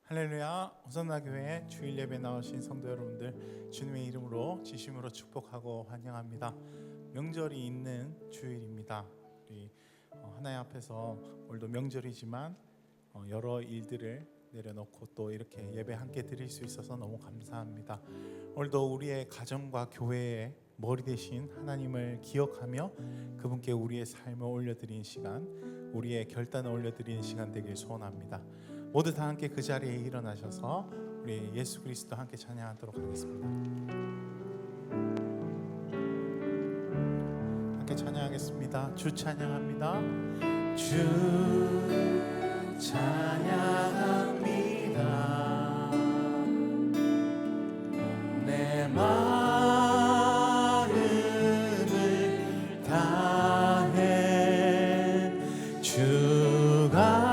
할렐루야. 호산나교회 주일 예배 나오신 성도 여러분들, 주님의 이름으로 진심으로 축복하고 환영합니다. 명절이 있는 주일입니다. 우리 하나님 앞에서 오늘도 명절이지만 여러 일들을 내려놓고 또 이렇게 예배 함께 드릴 수 있어서 너무 감사합니다. 오늘도 우리의 가정과 교회의 머리 대신 하나님을 기억하며 그분께 우리의 삶을 올려드리는 시간, 우리의 결단을 올려드리는 시간 되길 소원합니다. 모두 다 함께 그 자리에 일어나셔서 우리 예수 그리스도 함께 찬양하도록 하겠습니다. 함께 찬양하겠습니다. 주 찬양합니다. 주 찬양합니다. 내 마음을 다해 주가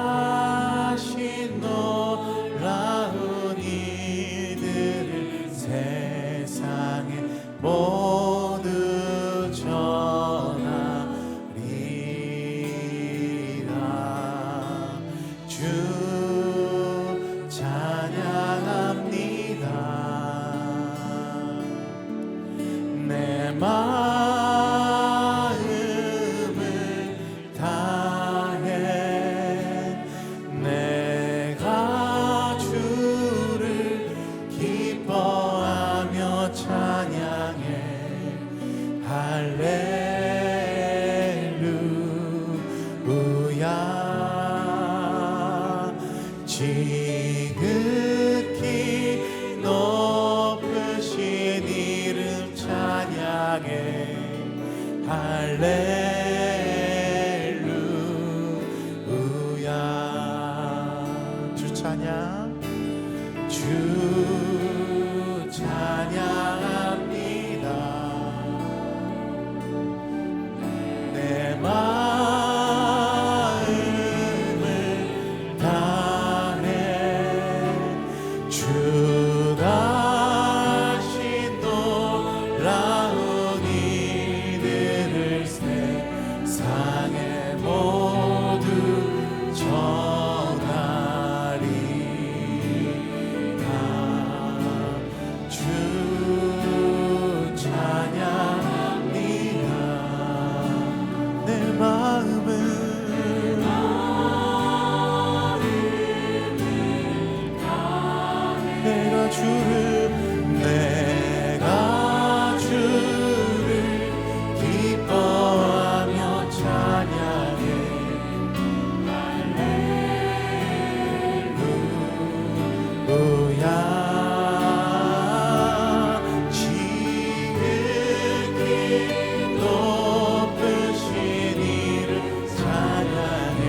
모두 전하리라. 주 찬양합니다. 내 마음을 다해 내가 주를 기뻐하며 찬양해. 할렐루야. 지극히 높으신 이름 찬양해. 할렐루야. 주 찬양, 주 찬양합니다. 내 마음을 다해 주가 하신 놀라운 일들을 세상에 모두 전하리라. 주 찬양합니다. 내 마음을 내가 주를 기뻐하며 찬양해. 할렐루야. 지극히 높으신 이름 찬양해.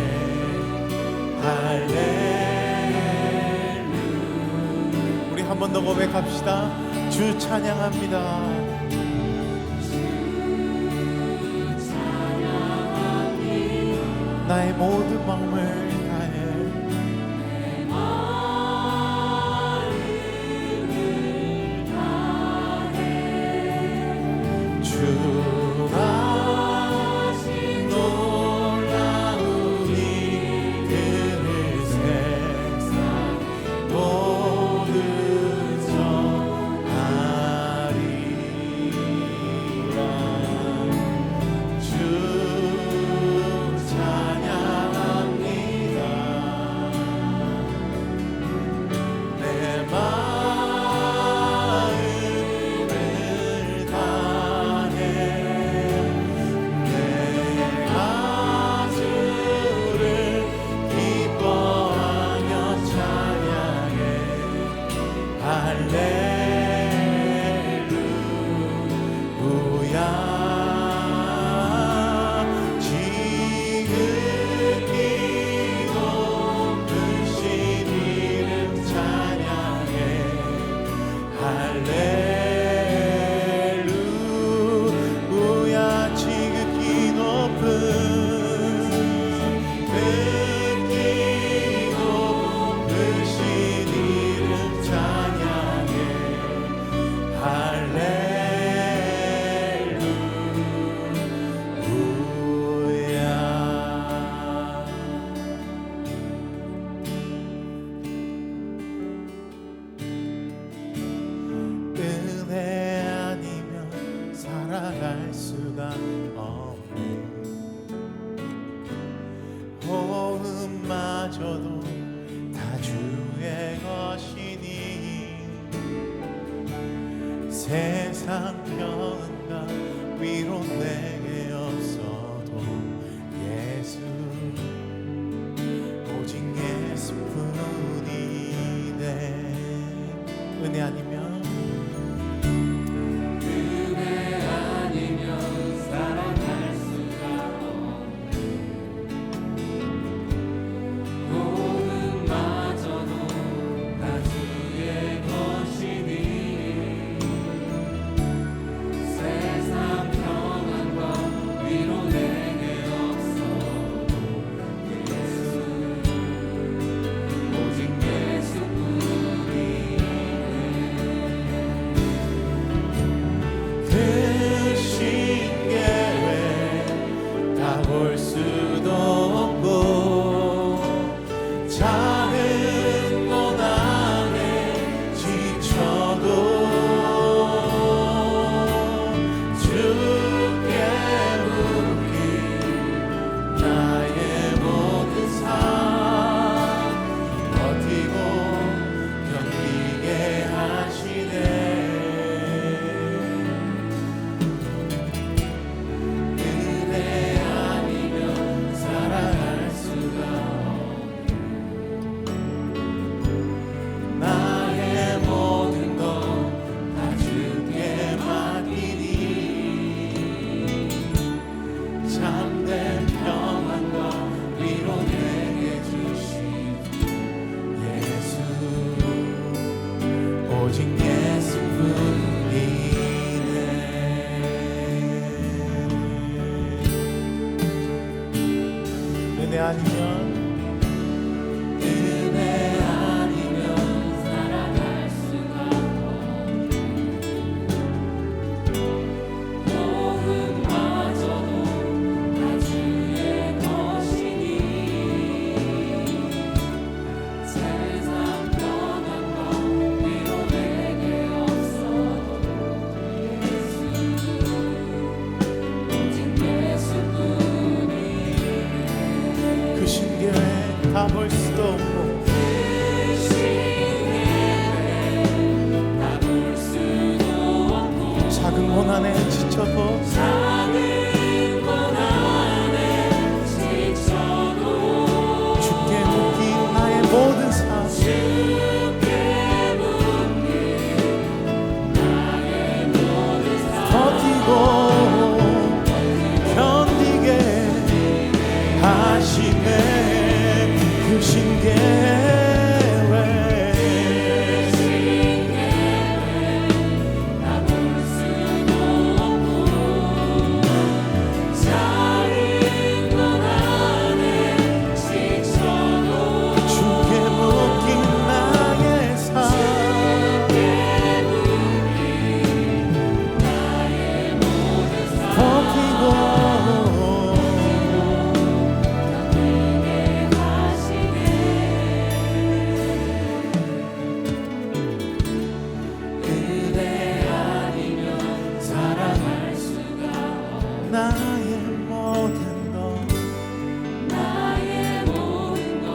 할렐루야. 우리 한 번 더 고백합시다. 주 찬양합니다. 나의 모든 마음을 다해 주가 하신 놀라운 일들을 세상 모두 전하리라. 주 찬양합니다. 세상 평안과 위로 내게 없어도 예수 오직 예수뿐이네. 은혜 아니면 살아갈 수가 없네. 모든 마저도 다 주의 것이니 세상 평안과 위로 내게 없어도 예수 오직 예수뿐이네. 그 신계획 다 볼 수도 없고 작은 것 안에 지쳐도 주께 묶인 나의 모든 삶 버티고 견디게 하시네. 은혜 아니면 살아갈 수가 없네. 나의 모든 것 다 주께 맡기니 참된 평안과 위로 내게 주신 예수 오직 예수뿐이네. 은혜 아니면 살아갈 수가 없네. 모든 마저도 다 주의 것이니 세상 평안과 위로 내게 없어도 예수 오직 예수뿐이네. 그 신계획 다 볼 수도 없고 다 볼 수도 없고 작은 고난에 지쳐도 작은 고난에 지쳐도 주께 묶인 나의 모든 삶 주께 묶인 나의 모든 삶 버티고 견디게 하시네. 그 신계획 다 볼 수도 없고 작은 고난에 지쳐도 주께 묶인 나의 삶 버티고 은혜 아니면 살아갈 수가 없네. 나의 모든 것 나의 모든 것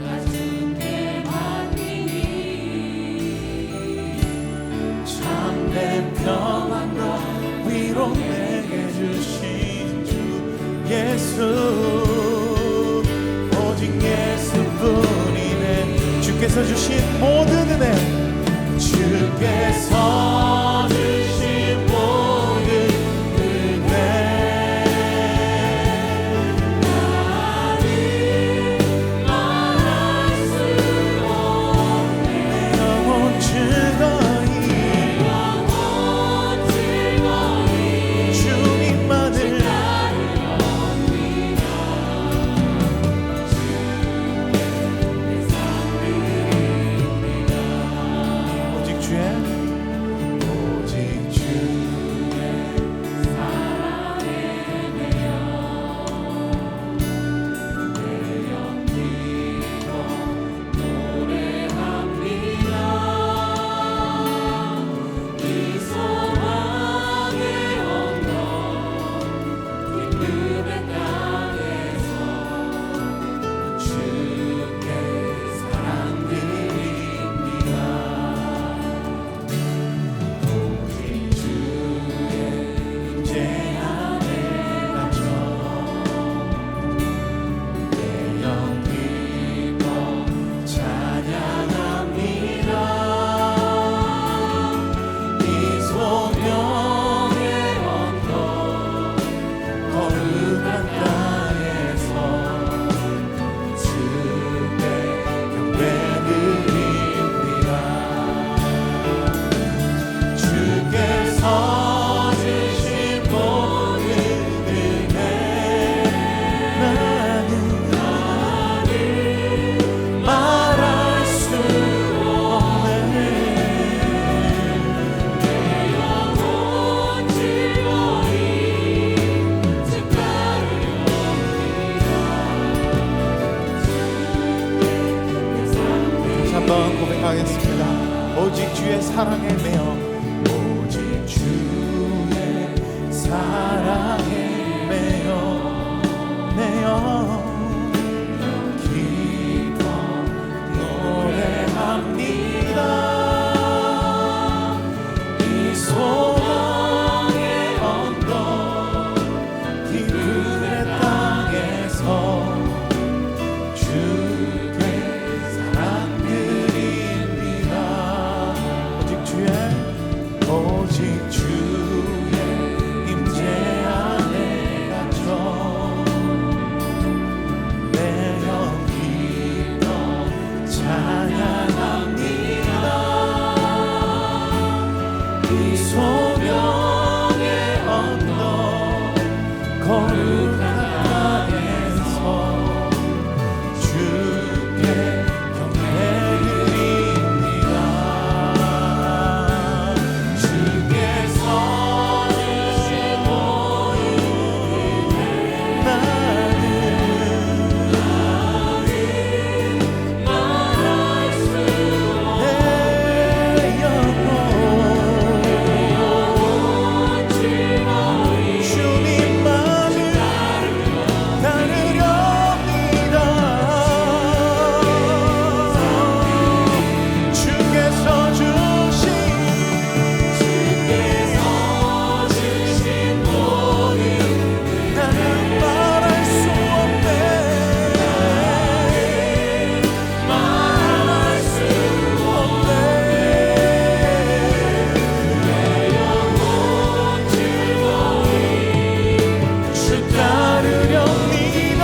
다 주께 맡기니 참된 평안과 위로 내게 주신 주 예수 오직 예수뿐이네. 주께서 주신 모든 은혜 주께서 주신 모든 은혜 말할 수 없네. 영원 즐거이 영원 즐거이 주님만을 오직 주의 고백하겠습니다. 오직 주의 사랑에 매여, 오직 주의 사랑에 매여 기뻐 노래합니다. 이 소망의 언덕 기쁨의 땅에서 주께 사랑 드립니다. 오직 주의 임재 안에 갇혀 내 영 기뻐 찬양합니다. 이 소명의 언덕 거룩한 땅에서 주께 경배드립니다. 주께서 주신 모든 나는 말할 수 없네. 주님만을 따르렵니다. 주께서 주신 모든 나는 말할 수 없네. 말할 수 없네. 내 영혼 즐거이 주 따르렵니다.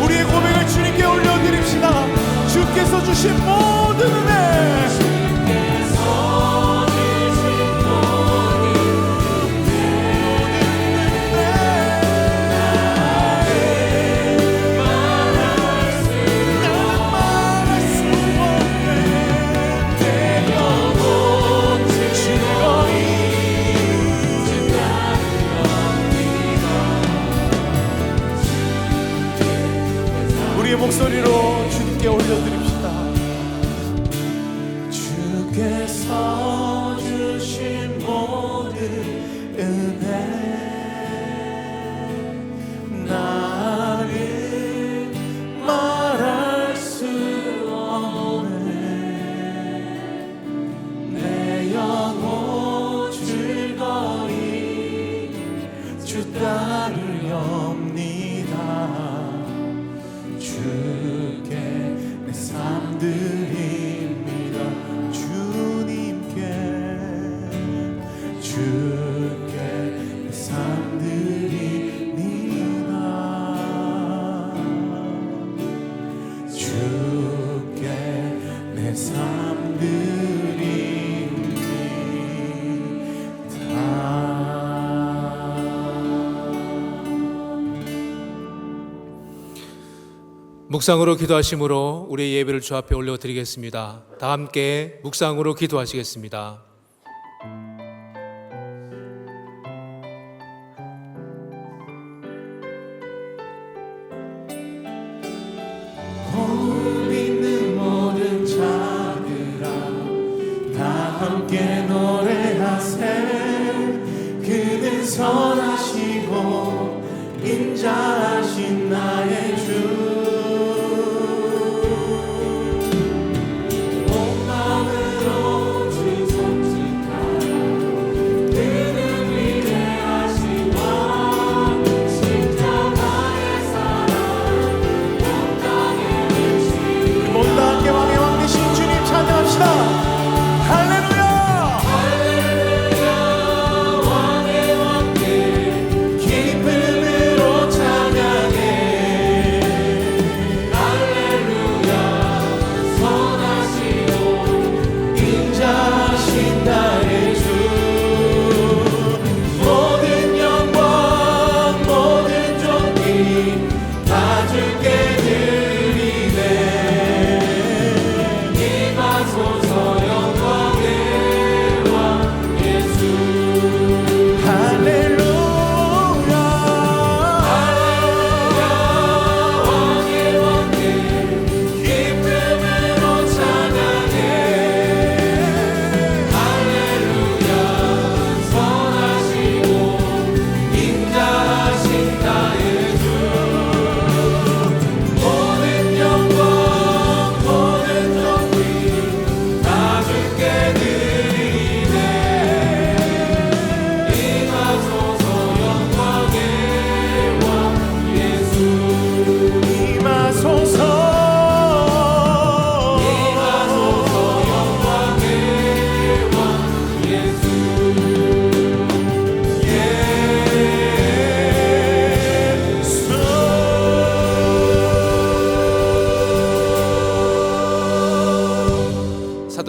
우리의 고백을 주님께 올려드립시다. 주께서 주신 모든 은혜, 우리의 목소리로 주님께 올려드립시다. 주께서 주신 모든 은혜 나를 말할 수 없네. 내 영혼 즐거이 주 따르렵니다. 주께 내 삶 드립니다. 주께 내 삶 드립니다. 주께 내 삶 드립니다. 묵상으로 기도하심으로 우리의 예배를 주 앞에 올려드리겠습니다. 다 함께 묵상으로 기도하시겠습니다. 호흡 있는 모든 자들아 다 함께 노래하세. 그는 선하시고 인자하신 나의 주. 할렐루야 왕의 왕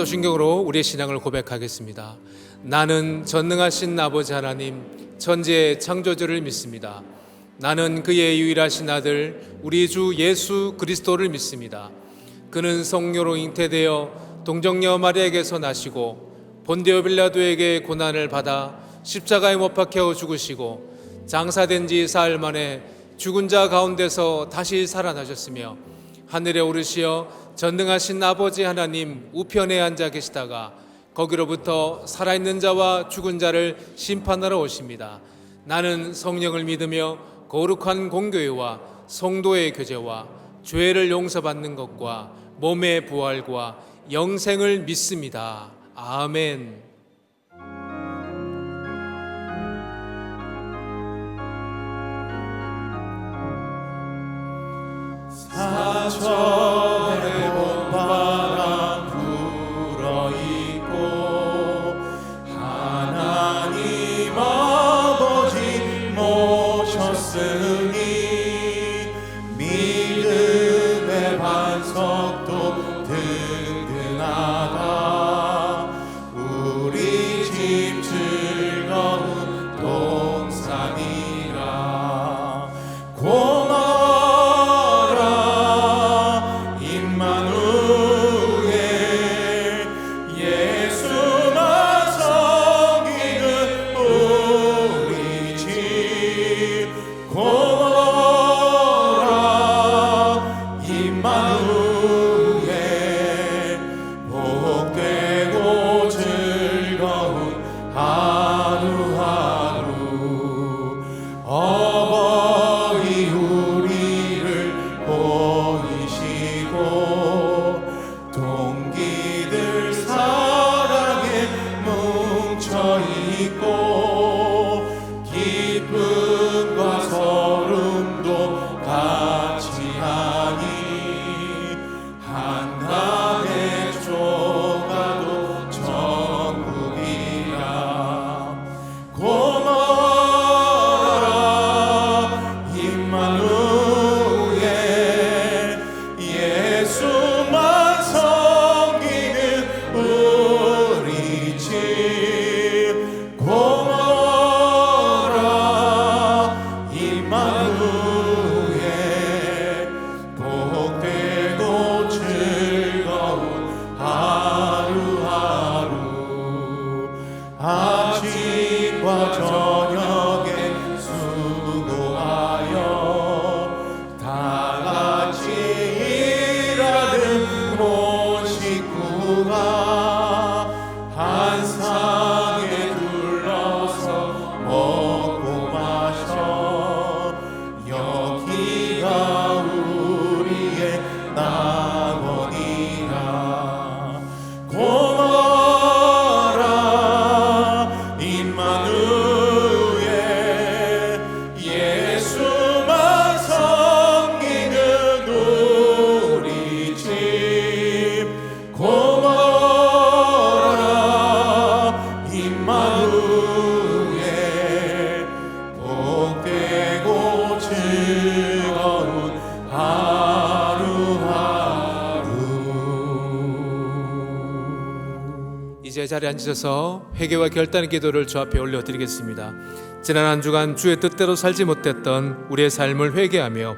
사도신경으로 우리의 신앙을 고백하겠습니다. 나는 전능하신 아버지 하나님 천지의 창조주를 믿습니다. 나는 그의 유일하신 아들 우리 주 예수 그리스도를 믿습니다. 그는 성령으로 잉태되어 동정녀 마리아에게서 나시고 본디오 빌라도에게 고난을 받아 십자가에 못 박혀 죽으시고 장사된 지 사흘 만에 죽은 자 가운데서 다시 살아나셨으며 하늘에 오르시어 전능하신 아버지 하나님 우편에 앉아 계시다가 거기로부터 살아있는 자와 죽은 자를 심판하러 오십니다. 나는 성령을 믿으며 거룩한 공교회와 성도의 교제와 죄를 용서받는 것과 몸의 부활과 영생을 믿습니다. 아멘. 사천의 봄바람 불어있고 하나님 아버지 모셨으니 믿음의 반석도 든든하다. 우리 집 즐거운 동산이라. 고마워라 임마누엘 예수만 섬기는 우리 집. 고마워라 임마누엘 복되고 즐거운 하루하루. 어버이 우리를 보이시고 동기들 사랑에 뭉쳐있고 기쁨과 서름도 같이하니 한간에 좁아도 천국이라. 고마워라 임마누엘 예수만 섬기는 우리 집. 고마워라 임마누엘 복되고 즐거운 하루하루. 아침과 저녁에 수고하여 다같이 일하는 온 식구가 한 상에 둘러서 먹고 마셔. 여기가 우리의 낙원이라. 고마워라 임마누엘 예수만 섬기는 우리 집. 고마워라 임마누엘 복되고 즐거운 하루하루. 이제 자리에 앉으셔서 회개와 결단의 기도를 주 앞에 올려드리겠습니다. 지난 한 주간 주의 뜻대로 살지 못했던 우리의 삶을 회개하며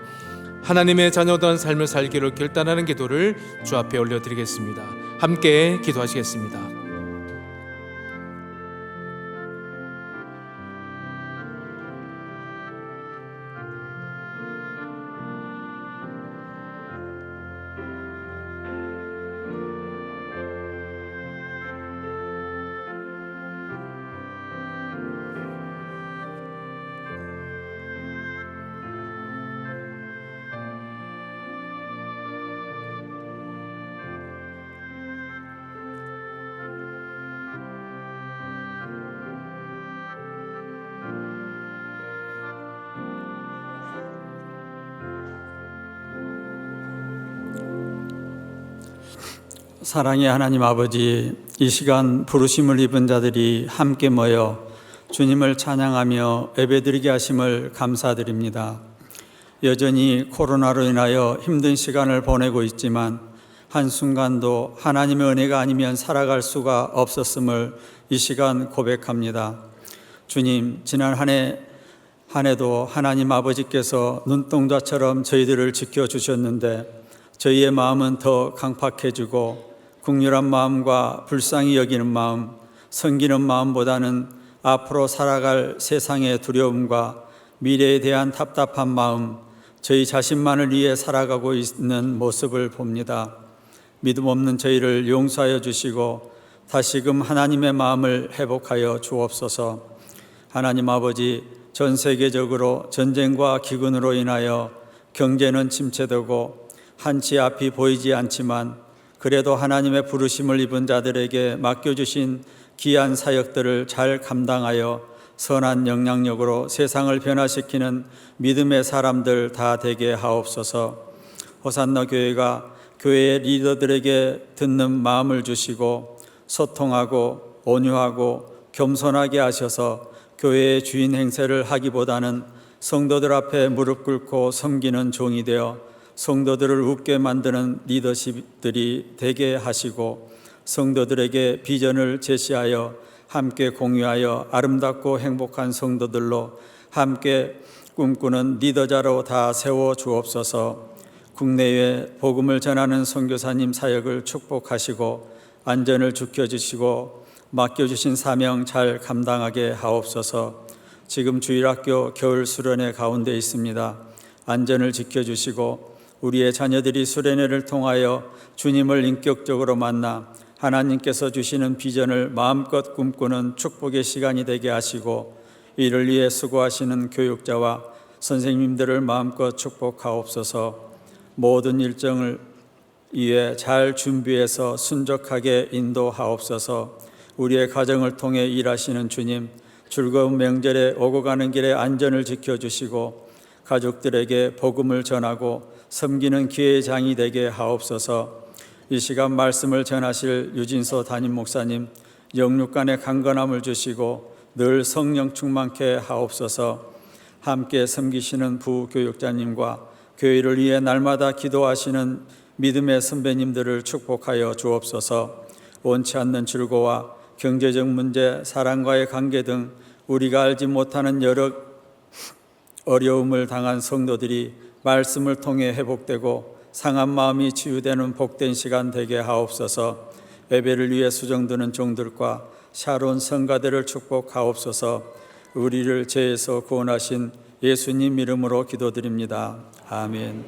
하나님의 자녀된 삶을 살기로 결단하는 기도를 주 앞에 올려드리겠습니다. 함께 기도하시겠습니다. 사랑의 하나님 아버지, 이 시간 부르심을 입은 자들이 함께 모여 주님을 찬양하며 예배드리게 하심을 감사드립니다. 여전히 코로나로 인하여 힘든 시간을 보내고 있지만 한순간도 하나님의 은혜가 아니면 살아갈 수가 없었음을 이 시간 고백합니다. 주님, 지난 한 해도 하나님 아버지께서 눈동자처럼 저희들을 지켜주셨는데 저희의 마음은 더 강팍해지고 국률한 마음과 불쌍히 여기는 마음, 섬기는 마음보다는 앞으로 살아갈 세상의 두려움과 미래에 대한 답답한 마음, 저희 자신만을 위해 살아가고 있는 모습을 봅니다. 믿음 없는 저희를 용서하여 주시고 다시금 하나님의 마음을 회복하여 주옵소서. 하나님 아버지, 전 세계적으로 전쟁과 기근으로 인하여 경제는 침체되고 한치 앞이 보이지 않지만 그래도 하나님의 부르심을 입은 자들에게 맡겨주신 귀한 사역들을 잘 감당하여 선한 영향력으로 세상을 변화시키는 믿음의 사람들 다 되게 하옵소서. 호산나 교회가 교회의 리더들에게 듣는 마음을 주시고 소통하고 온유하고 겸손하게 하셔서 교회의 주인 행세를 하기보다는 성도들 앞에 무릎 꿇고 섬기는 종이 되어 성도들을 웃게 만드는 리더십들이 되게 하시고 성도들에게 비전을 제시하여 함께 공유하여 아름답고 행복한 성도들로 함께 꿈꾸는 리더자로 다 세워 주옵소서. 국내외 복음을 전하는 선교사님 사역을 축복하시고 안전을 지켜주시고 맡겨주신 사명 잘 감당하게 하옵소서. 지금 주일학교 겨울 수련회 가운데 있습니다. 안전을 지켜주시고 우리의 자녀들이 수련회를 통하여 주님을 인격적으로 만나 하나님께서 주시는 비전을 마음껏 꿈꾸는 축복의 시간이 되게 하시고 이를 위해 수고하시는 교육자와 선생님들을 마음껏 축복하옵소서. 모든 일정을 위해 잘 준비해서 순적하게 인도하옵소서. 우리의 가정을 통해 일하시는 주님, 즐거운 명절에 오고 가는 길에 안전을 지켜주시고 가족들에게 복음을 전하고 섬기는 기회의 장이 되게 하옵소서. 이 시간 말씀을 전하실 유진서 담임 목사님, 영육간의 강건함을 주시고 늘 성령 충만케 하옵소서. 함께 섬기시는 부교육자님과 교회를 위해 날마다 기도하시는 믿음의 선배님들을 축복하여 주옵소서. 원치 않는 줄고와 경제적 문제, 사랑과의 관계 등 우리가 알지 못하는 여러 어려움을 당한 성도들이 말씀을 통해 회복되고 상한 마음이 치유되는 복된 시간 되게 하옵소서. 예배를 위해 수정드는 종들과 샤론 성가대를 축복하옵소서. 우리를 죄에서 구원하신 예수님 이름으로 기도드립니다. 아멘.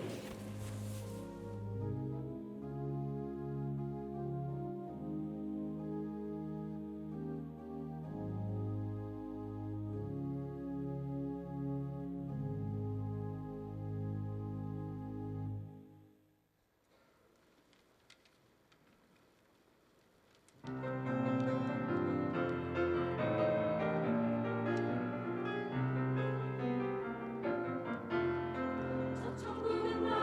천국은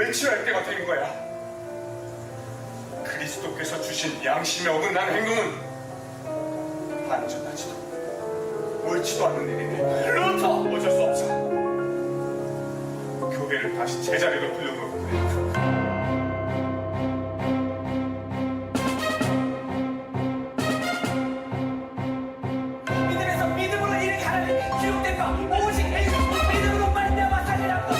외쳐야 할 때가 된 거야. 그리스도께서 주신 양심에 어긋난 행동은 안전하지도 옳지도 않은 일이니 루터 어쩔 수 없어. 교회를 다시 제자리로 불러놓을 거야. 믿음에서 믿음으로 이르게 하라니 기록된 바 오직 예수 믿음으로 말미암아 살리라고.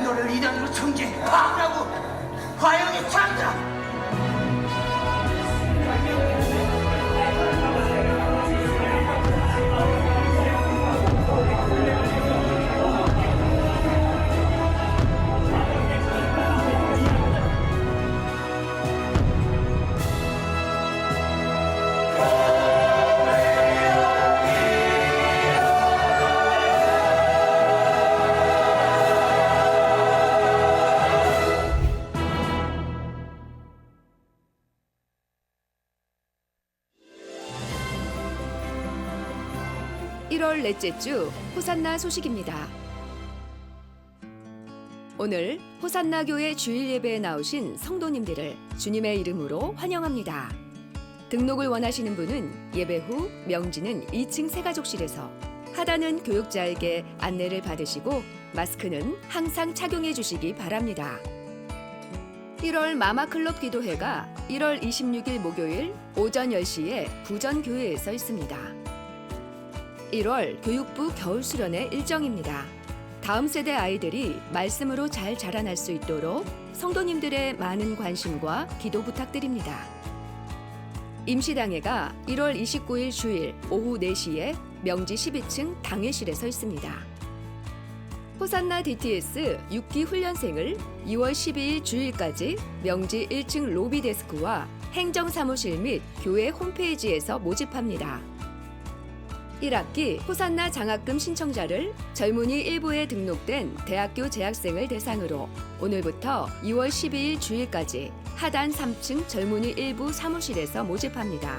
너를 이단으로 정죄 파하라고 화영의 창자. (1월) 넷째 주 호산나 소식입니다. 오늘 호산나 교회 주일 예배에 나오신 성도님들을 주님의 이름으로 환영합니다. 등록을 원하시는 분은 예배 후 명지는 2층 새가족실에서, 하단은 교육자에게 안내를 받으시고 마스크는 항상 착용해 주시기 바랍니다. 1월 마마클럽 기도회가 1월 26일 목요일 오전 10시에 부전교회에서 있습니다. 1월 교육부 겨울 수련회 일정입니다. 다음 세대 아이들이 말씀으로 잘 자라날 수 있도록 성도님들의 많은 관심과 기도 부탁드립니다. 임시당회가 1월 29일 주일 오후 4시에 명지 12층 당회실에서 있습니다. 호산나 DTS 6기 훈련생을 2월 12일 주일까지 명지 1층 로비 데스크와 행정사무실 및 교회 홈페이지에서 모집합니다. 1학기 호산나 장학금 신청자를 젊은이 일부에 등록된 대학교 재학생을 대상으로 오늘부터 2월 12일 주일까지 하단 3층 젊은이 일부 사무실에서 모집합니다.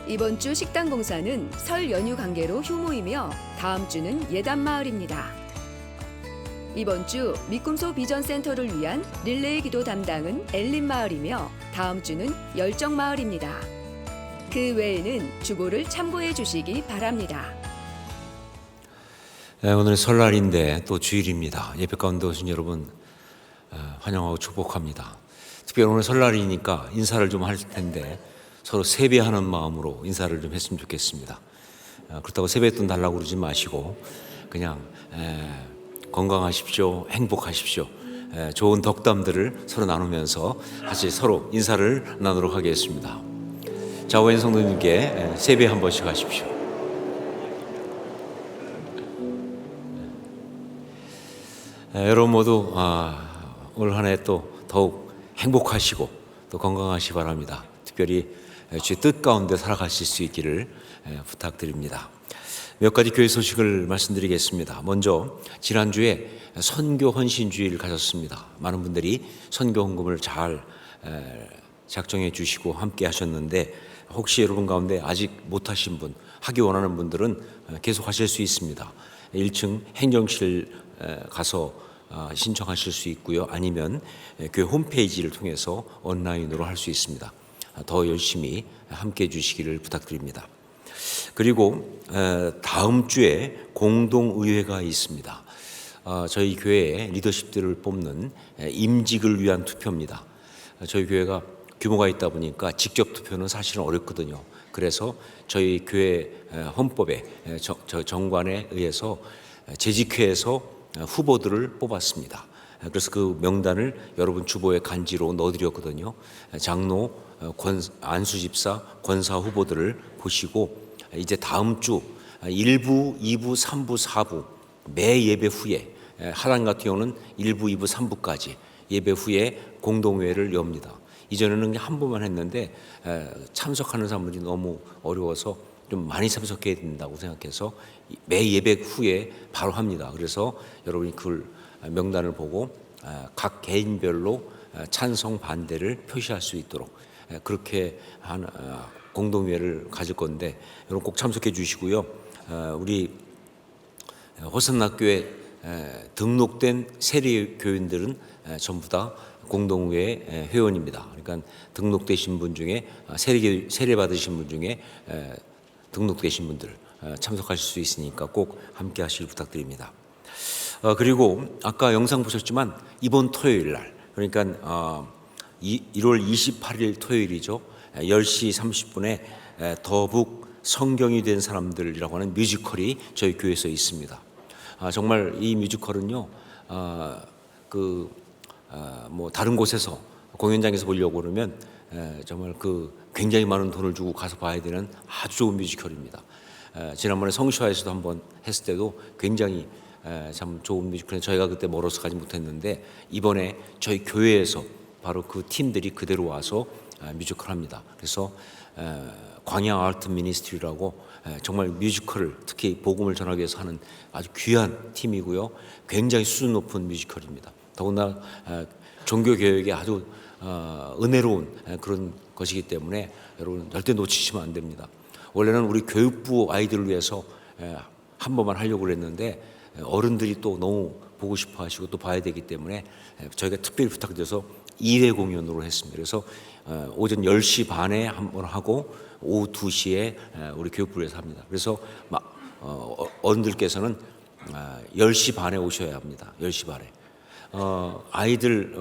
이번 주 식당 봉사는 설 연휴 관계로 휴무이며 다음 주는 예단마을입니다. 이번 주 미꿈소 비전센터를 위한 릴레이 기도 담당은 엘린마을이며 다음 주는 열정마을입니다. 그 외에는 주보를 참고해 주시기 바랍니다. 네, 오늘 설날인데 또 주일입니다. 예배 가운데 오신 여러분 환영하고 축복합니다. 특별히 오늘 설날이니까 인사를 좀 할 텐데 서로 세배하는 마음으로 인사를 좀 했으면 좋겠습니다. 그렇다고 세뱃돈 달라고 그러지 마시고 그냥 건강하십시오, 행복하십시오, 좋은 덕담들을 서로 나누면서 같이 서로 인사를 나누도록 하겠습니다. 좌우엔 성도님께 세배 한 번씩 하십시오. 여러분 모두 올 한 해 또 더욱 행복하시고 또 건강하시기 바랍니다. 특별히 주의 뜻 가운데 살아가실 수 있기를 부탁드립니다. 몇 가지 교회 소식을 말씀드리겠습니다. 먼저 지난주에 선교 헌신주의를 가졌습니다. 많은 분들이 선교 헌금을 잘 작정해 주시고 함께 하셨는데 혹시 여러분 가운데 아직 못하신 분, 하기 원하는 분들은 계속 하실 수 있습니다. 1층 행정실 가서 신청하실 수 있고요. 아니면 교회 홈페이지를 통해서 온라인으로 할 수 있습니다. 더 열심히 함께 해주시기를 부탁드립니다. 그리고 다음 주에 공동의회가 있습니다. 저희 교회의 리더십들을 뽑는 임직을 위한 투표입니다. 저희 교회가 규모가 있다 보니까 직접 투표는 사실은 어렵거든요. 그래서 저희 교회 헌법의 정관에 의해서 재직회에서 후보들을 뽑았습니다. 그래서 그 명단을 여러분 주보에 간지로 넣어드렸거든요. 장로, 안수집사, 권사 후보들을 보시고 이제 다음 주 1부, 2부, 3부, 4부 매 예배 후에 하단 같은 경우는 1부, 2부, 3부까지 예배 후에 공동회를 엽니다. 이전에는 한 번만 했는데 참석하는 사람들이 너무 어려워서 좀 많이 참석해야 된다고 생각해서 매 예배 후에 바로 합니다. 그래서 여러분이 그 명단을 보고 각 개인별로 찬성 반대를 표시할 수 있도록 그렇게 한 공동회를 가질 건데 여러분 꼭 참석해 주시고요. 우리 호산나교회 등록된 세례교인들은 전부 다 공동회 회원입니다. 그러니까 등록되신 분 중에 세례 받으신 분 중에 등록되신 분들 참석하실 수 있으니까 꼭 함께 하시길 부탁드립니다. 그리고 아까 영상 보셨지만 이번 토요일 날 그러니까 1월 28일 토요일이죠. 10시 30분에 더북 성경이 된 사람들이라고 하는 뮤지컬이 저희 교회에서 있습니다. 정말 이 뮤지컬은요, 뭐 다른 곳에서 공연장에서 보려고 그러면 정말 굉장히 많은 돈을 주고 가서 봐야 되는 아주 좋은 뮤지컬입니다. 지난번에 성시화에서도 한번 했을 때도 굉장히 참 좋은 뮤지컬, 저희가 그때 멀어서 가지 못했는데 이번에 저희 교회에서 바로 그 팀들이 그대로 와서 뮤지컬 합니다. 그래서 광야 아트 미니스트리라고 정말 뮤지컬을 특히 복음을 전하기 위해서 하는 아주 귀한 팀이고요. 굉장히 수준 높은 뮤지컬입니다. 더군다나 종교 개혁에 아주 은혜로운 그런 것이기 때문에 여러분 절대 놓치시면 안 됩니다. 원래는 우리 교육부 아이들을 위해서 한 번만 하려고 그랬는데 어른들이 또 너무 보고 싶어 하시고 또 봐야 되기 때문에 저희가 특별히 부탁드려서 2회 공연으로 했습니다. 그래서 오전 10시 반에 한 번 하고 오후 2시에 우리 교육부에서 합니다. 그래서 어른들께서는 10시 반에 오셔야 합니다. 10시 반에. 아이들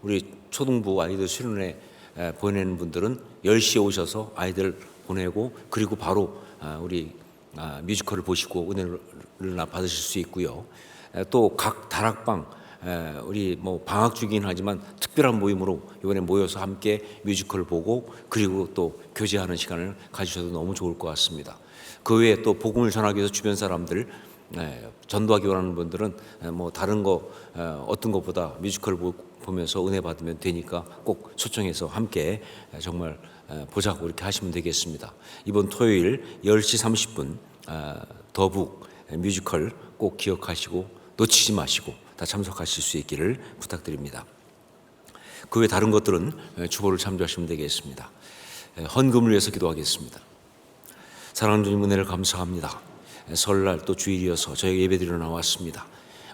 우리 초등부 아이들 수련회 보내는 분들은 10시에 오셔서 아이들 보내고 그리고 바로 우리 뮤지컬을 보시고 은혜를 받으실 수 있고요. 또 각 다락방 우리 뭐 방학 중이긴 하지만 특별한 모임으로 이번에 모여서 함께 뮤지컬을 보고 그리고 또 교제하는 시간을 가지셔도 너무 좋을 것 같습니다. 그 외에 또 복음을 전하기 위해서 주변 사람들 전도하기 원하는 분들은 뭐 다른 거 어떤 것보다 뮤지컬을 보면서 은혜 받으면 되니까 꼭 초청해서 함께 정말 보자고 이렇게 하시면 되겠습니다. 이번 토요일 10시 30분 더북 뮤지컬 꼭 기억하시고 놓치지 마시고 다 참석하실 수 있기를 부탁드립니다. 그 외 다른 것들은 주보를 참조하시면 되겠습니다. 헌금을 위해서 기도하겠습니다. 사랑하는 주님 은혜를 감사합니다. 설날 또 주일이어서 저희 예배드리러 나왔습니다.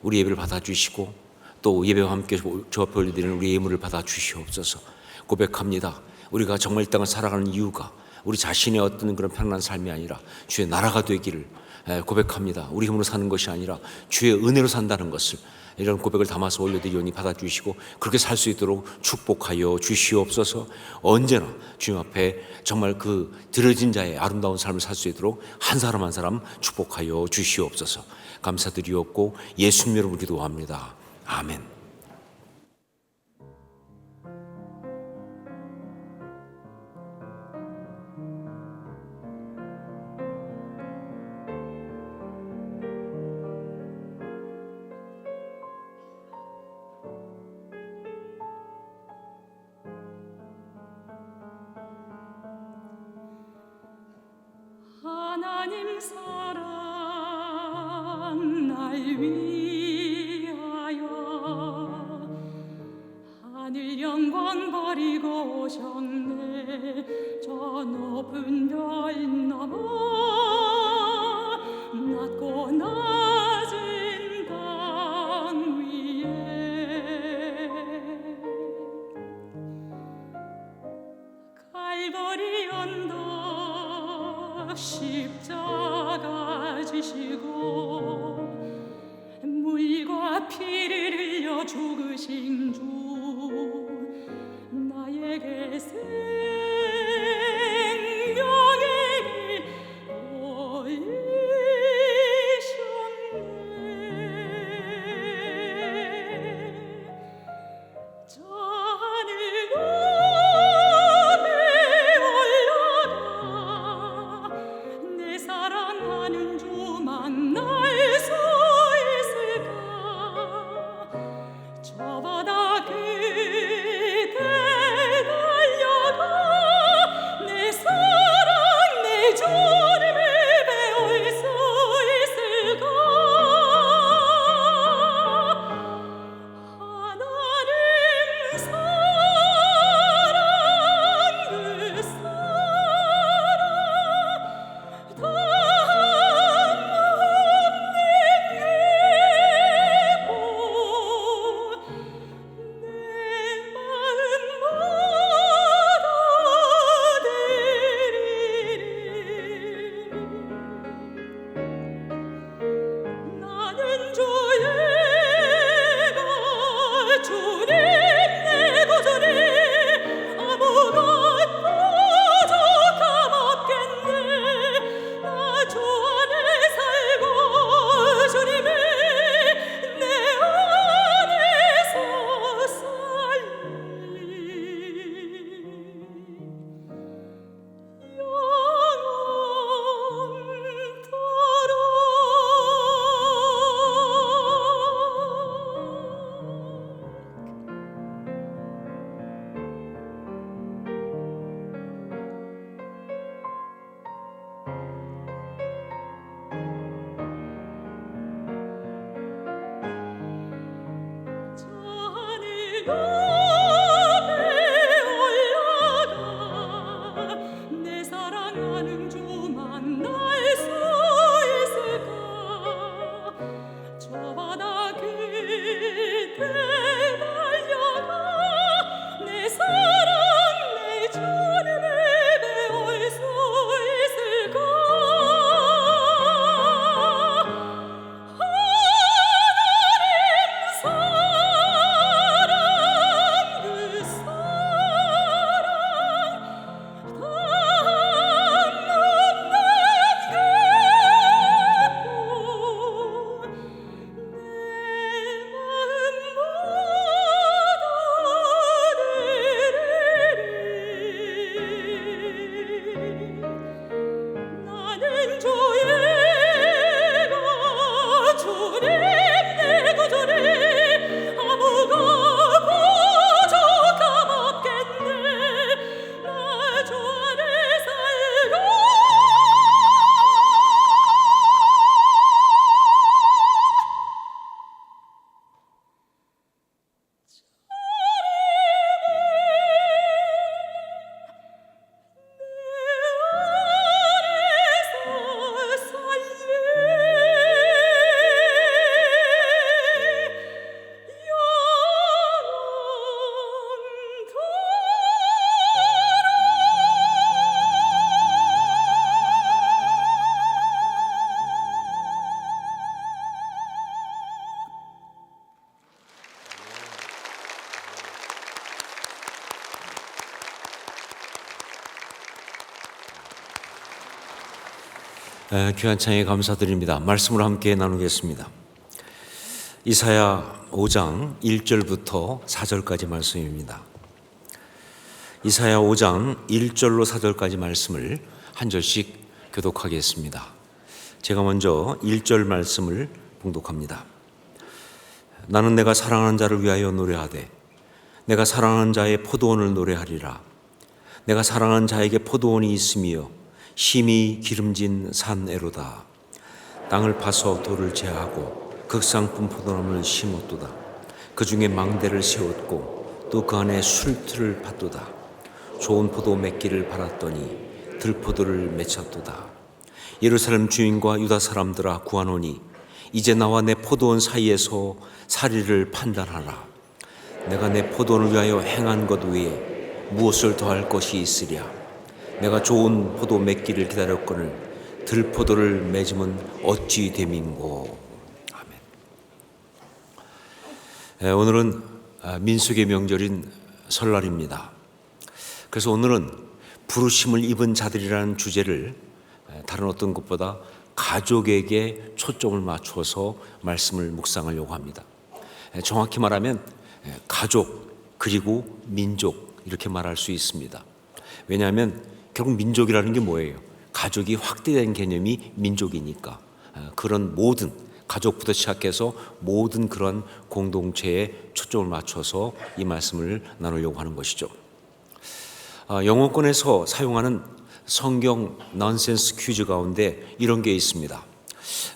우리 예배를 받아주시고 또 예배와 함께 주 앞에 올려드리는 우리 예물을 받아주시옵소서. 고백합니다. 우리가 정말 이 땅을 살아가는 이유가 우리 자신의 어떤 그런 편안한 삶이 아니라 주의 나라가 되기를 고백합니다. 우리 힘으로 사는 것이 아니라 주의 은혜로 산다는 것을 이런 고백을 담아서 올려드리오니 받아주시고 그렇게 살 수 있도록 축복하여 주시옵소서. 언제나 주님 앞에 정말 그 들어진 자의 아름다운 삶을 살 수 있도록 한 사람 한 사람 축복하여 주시옵소서. 감사드리옵고 예수님 이름으로 기도합니다. 아멘. 하나님 사랑 날 위하여 하늘 영광 버리고 오셨네. 저 높은 별 넘어 낮고 낮은 땅 위에 갈보리 언덕 십자가 지시고 물과 피를 흘려 죽으신 주 나에게 생명의 길 보이셨네. 올라가 내 사랑하는 주 만날 수 있을까 저 바다 끝에 달려가 내 사랑 내 주님을 배울 수 있을까 하나님 사랑 그 사랑 나는 주의가 주님 내 구주니 아무가 부족함 없겠네 나 주 안에 살고 귀한 찬양에 감사드립니다. 말씀을 함께 나누겠습니다. 이사야 5장 1절부터 4절까지 말씀입니다. 이사야 5장 1절로 4절까지 말씀을 한 절씩 교독하겠습니다. 제가 먼저 1절 말씀을 봉독합니다. 나는 내가 사랑하는 자를 위하여 노래하되 내가 사랑하는 자의 포도원을 노래하리라. 내가 사랑하는 자에게 포도원이 있으며 심히 기름진 산에로다. 땅을 파서 돌을 제하고 극상품 포도나무를 심었도다. 그 중에 망대를 세웠고 또 그 안에 술틀을 팠도다. 좋은 포도 맺기를 바랐더니 들포도를 맺혔도다. 예루살렘 주인과 유다 사람들아 구하노니 이제 나와 내 포도원 사이에서 사리를 판단하라. 내가 내 포도원을 위하여 행한 것 외에 무엇을 더할 것이 있으랴. 내가 좋은 포도 맺기를 기다렸거늘 들포도를 맺음은 어찌 됨인고. 아멘. 오늘은 민수기의 명절인 설날입니다. 그래서 오늘은 부르심을 입은 자들이라는 주제를 다른 어떤 것보다 가족에게 초점을 맞춰서 말씀을 묵상하려고 합니다. 정확히 말하면 가족 그리고 민족 이렇게 말할 수 있습니다. 왜냐하면 결국 민족이라는 게 뭐예요? 가족이 확대된 개념이 민족이니까 그런 모든 가족부터 시작해서 모든 그런 공동체에 초점을 맞춰서 이 말씀을 나누려고 하는 것이죠. 영어권에서 사용하는 성경 넌센스 퀴즈 가운데 이런 게 있습니다.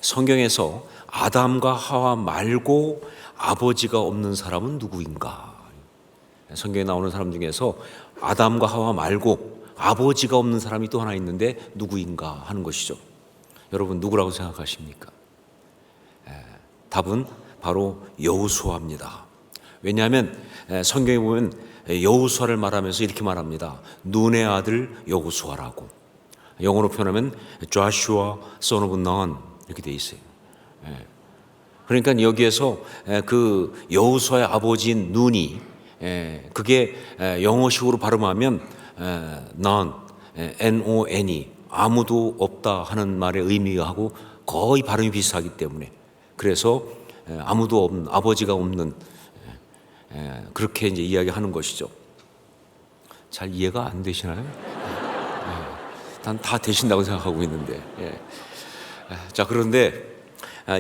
성경에서 아담과 하와 말고 아버지가 없는 사람은 누구인가? 성경에 나오는 사람 중에서 아담과 하와 말고 아버지가 없는 사람이 또 하나 있는데 누구인가 하는 것이죠. 여러분 누구라고 생각하십니까? 답은 바로 여호수아입니다. 왜냐하면 성경에 보면 여호수아를 말하면서 이렇게 말합니다. 눈의 아들 여호수아라고. 영어로 표현하면 Joshua son of Nun 이렇게 돼 있어요. 그러니까 여기에서 그 여호수아의 아버지인 눈이 그게 영어식으로 발음하면 None, N-O-N이 아무도 없다 하는 말의 의미하고 거의 발음이 비슷하기 때문에 그래서 아무도 없는 아버지가 없는 그렇게 이제 이야기하는 것이죠. 잘 이해가 안 되시나요? 난 다 되신다고 생각하고 있는데. 자, 그런데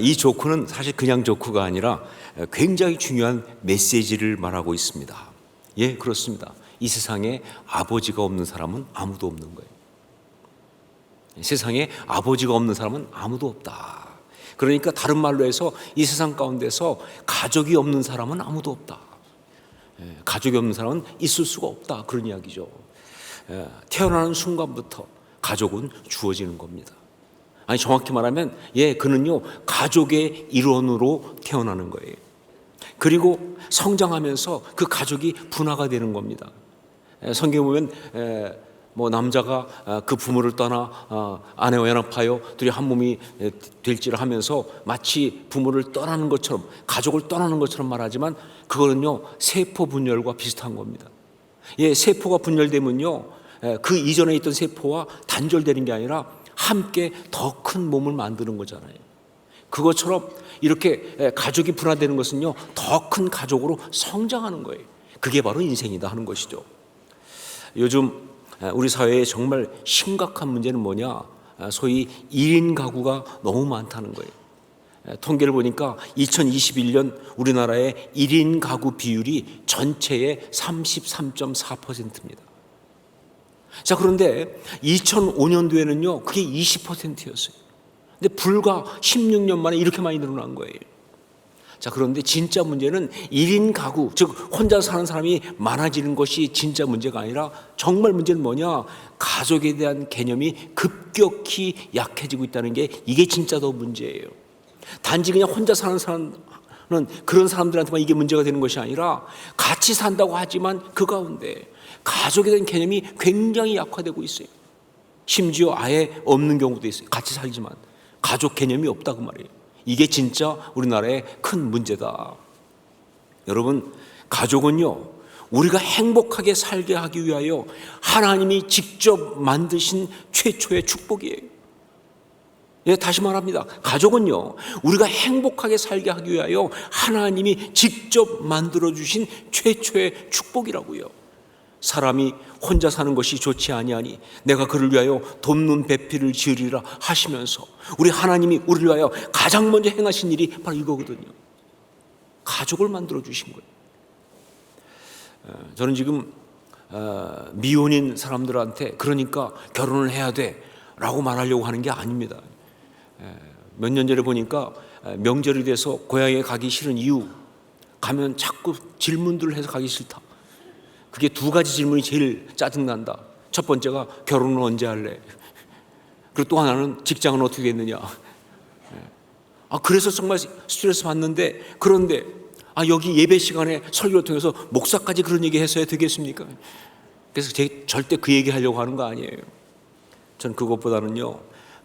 이 조크는 사실 그냥 조크가 아니라 굉장히 중요한 메시지를 말하고 있습니다. 예, 그렇습니다. 이 세상에 아버지가 없는 사람은 아무도 없는 거예요. 세상에 아버지가 없는 사람은 아무도 없다. 그러니까 다른 말로 해서 이 세상 가운데서 가족이 없는 사람은 아무도 없다. 가족이 없는 사람은 있을 수가 없다, 그런 이야기죠. 태어나는 순간부터 가족은 주어지는 겁니다. 아니, 정확히 말하면 그는요 가족의 일원으로 태어나는 거예요. 그리고 성장하면서 그 가족이 분화가 되는 겁니다. 성경에 보면 뭐 남자가 그 부모를 떠나 아내와 연합하여 둘이 한 몸이 될지를 하면서 마치 부모를 떠나는 것처럼, 가족을 떠나는 것처럼 말하지만 그거는요 세포 분열과 비슷한 겁니다. 세포가 분열되면요 그 이전에 있던 세포와 단절되는 게 아니라 함께 더 큰 몸을 만드는 거잖아요. 그것처럼 이렇게 가족이 분화되는 것은요 더 큰 가족으로 성장하는 거예요. 그게 바로 인생이다 하는 것이죠. 요즘 우리 사회에 정말 심각한 문제는 뭐냐? 소위 1인 가구가 너무 많다는 거예요. 통계를 보니까 2021년 우리나라의 1인 가구 비율이 전체의 33.4%입니다. 자, 그런데 2005년도에는요 그게 20%였어요. 근데 불과 16년 만에 이렇게 많이 늘어난 거예요. 자, 그런데 진짜 문제는 1인 가구, 즉 혼자 사는 사람이 많아지는 것이 진짜 문제가 아니라 정말 문제는 뭐냐? 가족에 대한 개념이 급격히 약해지고 있다는 게, 이게 진짜 더 문제예요. 단지 그냥 혼자 사는 사람은 그런 사람들한테만 이게 문제가 되는 것이 아니라 같이 산다고 하지만 그 가운데 가족에 대한 개념이 굉장히 약화되고 있어요. 심지어 아예 없는 경우도 있어요. 같이 살지만 가족 개념이 없다 그 말이에요. 이게 진짜 우리나라의 큰 문제다. 여러분, 가족은요 우리가 행복하게 살게 하기 위하여 하나님이 직접 만드신 최초의 축복이에요. 다시 말합니다. 가족은요 우리가 행복하게 살게 하기 위하여 하나님이 직접 만들어주신 최초의 축복이라고요. 사람이 혼자 사는 것이 좋지 아니하니 내가 그를 위하여 돕는 배필을 지으리라 하시면서 우리 하나님이 우리를 위하여 가장 먼저 행하신 일이 바로 이거거든요. 가족을 만들어 주신 거예요. 저는 지금 미혼인 사람들한테 그러니까 결혼을 해야 돼 라고 말하려고 하는 게 아닙니다. 몇 년 전에 보니까 명절이 돼서 고향에 가기 싫은 이유, 가면 자꾸 질문들을 해서 가기 싫다. 그게 두 가지 질문이 제일 짜증난다. 첫 번째가 결혼은 언제 할래? 그리고 또 하나는 직장은 어떻게 했느냐. 그래서 정말 스트레스 받는데, 그런데 여기 예배 시간에 설교를 통해서 목사까지 그런 얘기 했어야 되겠습니까? 그래서 절대 그 얘기 하려고 하는 거 아니에요. 전 그것보다는요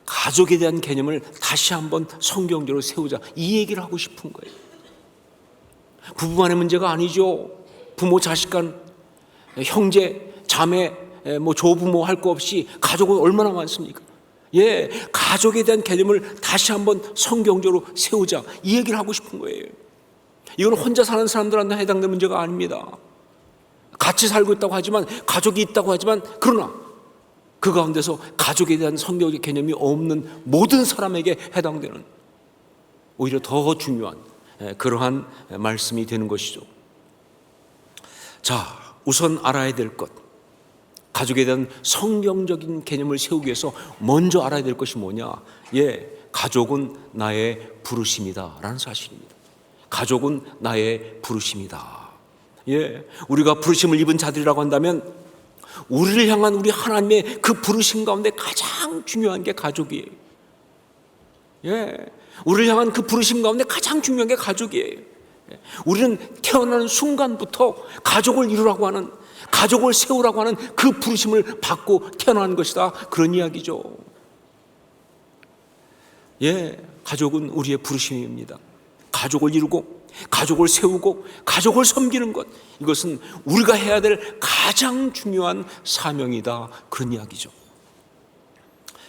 가족에 대한 개념을 다시 한번 성경적으로 세우자, 이 얘기를 하고 싶은 거예요. 부부간의 문제가 아니죠. 부모 자식 간, 형제 자매 뭐 조부모 할 거 없이 가족은 얼마나 많습니까? 가족에 대한 개념을 다시 한번 성경적으로 세우자, 이 얘기를 하고 싶은 거예요. 이건 혼자 사는 사람들한테 해당되는 문제가 아닙니다. 같이 살고 있다고 하지만, 가족이 있다고 하지만, 그러나 그 가운데서 가족에 대한 성경적 개념이 없는 모든 사람에게 해당되는, 오히려 더 중요한 그러한 말씀이 되는 것이죠. 자, 우선 알아야 될 것, 가족에 대한 성경적인 개념을 세우기 위해서 먼저 알아야 될 것이 뭐냐? 가족은 나의 부르심이다 라는 사실입니다. 가족은 나의 부르심이다. 우리가 부르심을 입은 자들이라고 한다면 우리를 향한 우리 하나님의 그 부르심 가운데 가장 중요한 게 가족이에요. 우리를 향한 그 부르심 가운데 가장 중요한 게 가족이에요. 우리는 태어나는 순간부터 가족을 이루라고 하는, 가족을 세우라고 하는 그 부르심을 받고 태어난 것이다, 그런 이야기죠. 가족은 우리의 부르심입니다. 가족을 이루고 가족을 세우고 가족을 섬기는 것, 이것은 우리가 해야 될 가장 중요한 사명이다, 그런 이야기죠.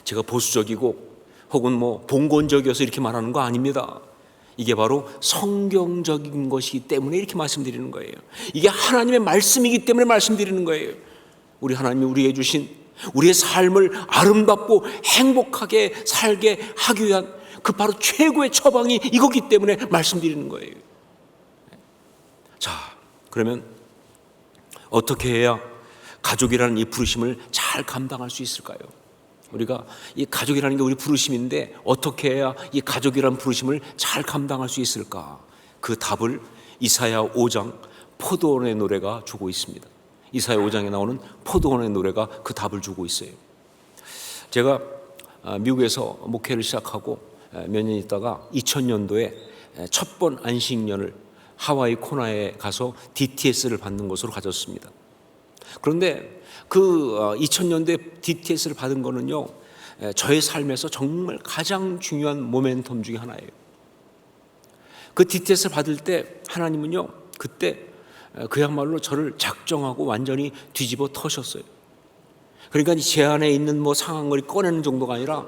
제가 보수적이고 혹은 뭐 봉건적이어서 이렇게 말하는 거 아닙니다. 이게 바로 성경적인 것이기 때문에 이렇게 말씀드리는 거예요. 이게 하나님의 말씀이기 때문에 말씀드리는 거예요. 우리 하나님이 우리에게 주신 우리의 삶을 아름답고 행복하게 살게 하기 위한 그 바로 최고의 처방이 이거기 때문에 말씀드리는 거예요. 자, 그러면 어떻게 해야 가족이라는 이 부르심을 잘 감당할 수 있을까요? 우리가 이 가족이라는 게 우리 부르심인데 어떻게 해야 이 가족이라는 부르심을 잘 감당할 수 있을까? 그 답을 이사야 5장 포도원의 노래가 주고 있습니다. 이사야 5장에 나오는 포도원의 노래가 그 답을 주고 있어요. 제가 미국에서 목회를 시작하고 몇 년 있다가 2000년도에 첫 번 안식년을 하와이 코나에 가서 DTS를 받는 것으로 가졌습니다. 그런데 그 2000년도에 DTS를 받은 거는요, 저의 삶에서 정말 가장 중요한 모멘텀 중에 하나예요. 그 DTS를 받을 때 하나님은요, 그때 그야말로 저를 작정하고 완전히 뒤집어 터셨어요. 그러니까 제 안에 있는 뭐 상한거리 꺼내는 정도가 아니라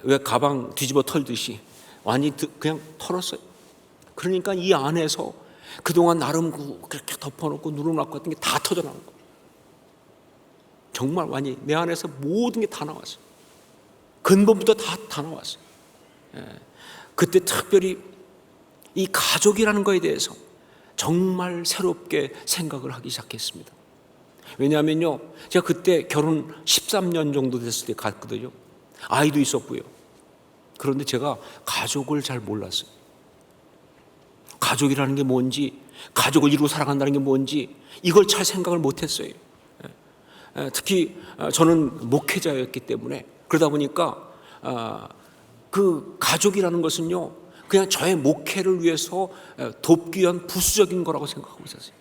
왜 가방 뒤집어 털듯이 완전히 그냥 털었어요. 그러니까 이 안에서 그동안 나름 그렇게 덮어놓고 누르놓고 같은 게 다 터져나온 거예요. 정말 완전히 내 안에서 모든 게 다 나왔어요. 근본부터 다 나왔어요. 그때 특별히 이 가족이라는 거에 대해서 정말 새롭게 생각을 하기 시작했습니다. 왜냐하면요, 제가 그때 결혼 13년 정도 됐을 때 갔거든요. 아이도 있었고요. 그런데 제가 가족을 잘 몰랐어요. 가족이라는 게 뭔지, 가족을 이루고 살아간다는 게 뭔지 이걸 잘 생각을 못했어요. 특히 저는 목회자였기 때문에, 그러다 보니까 그 가족이라는 것은요, 그냥 저의 목회를 위해서 돕기 위한 부수적인 거라고 생각하고 있었어요.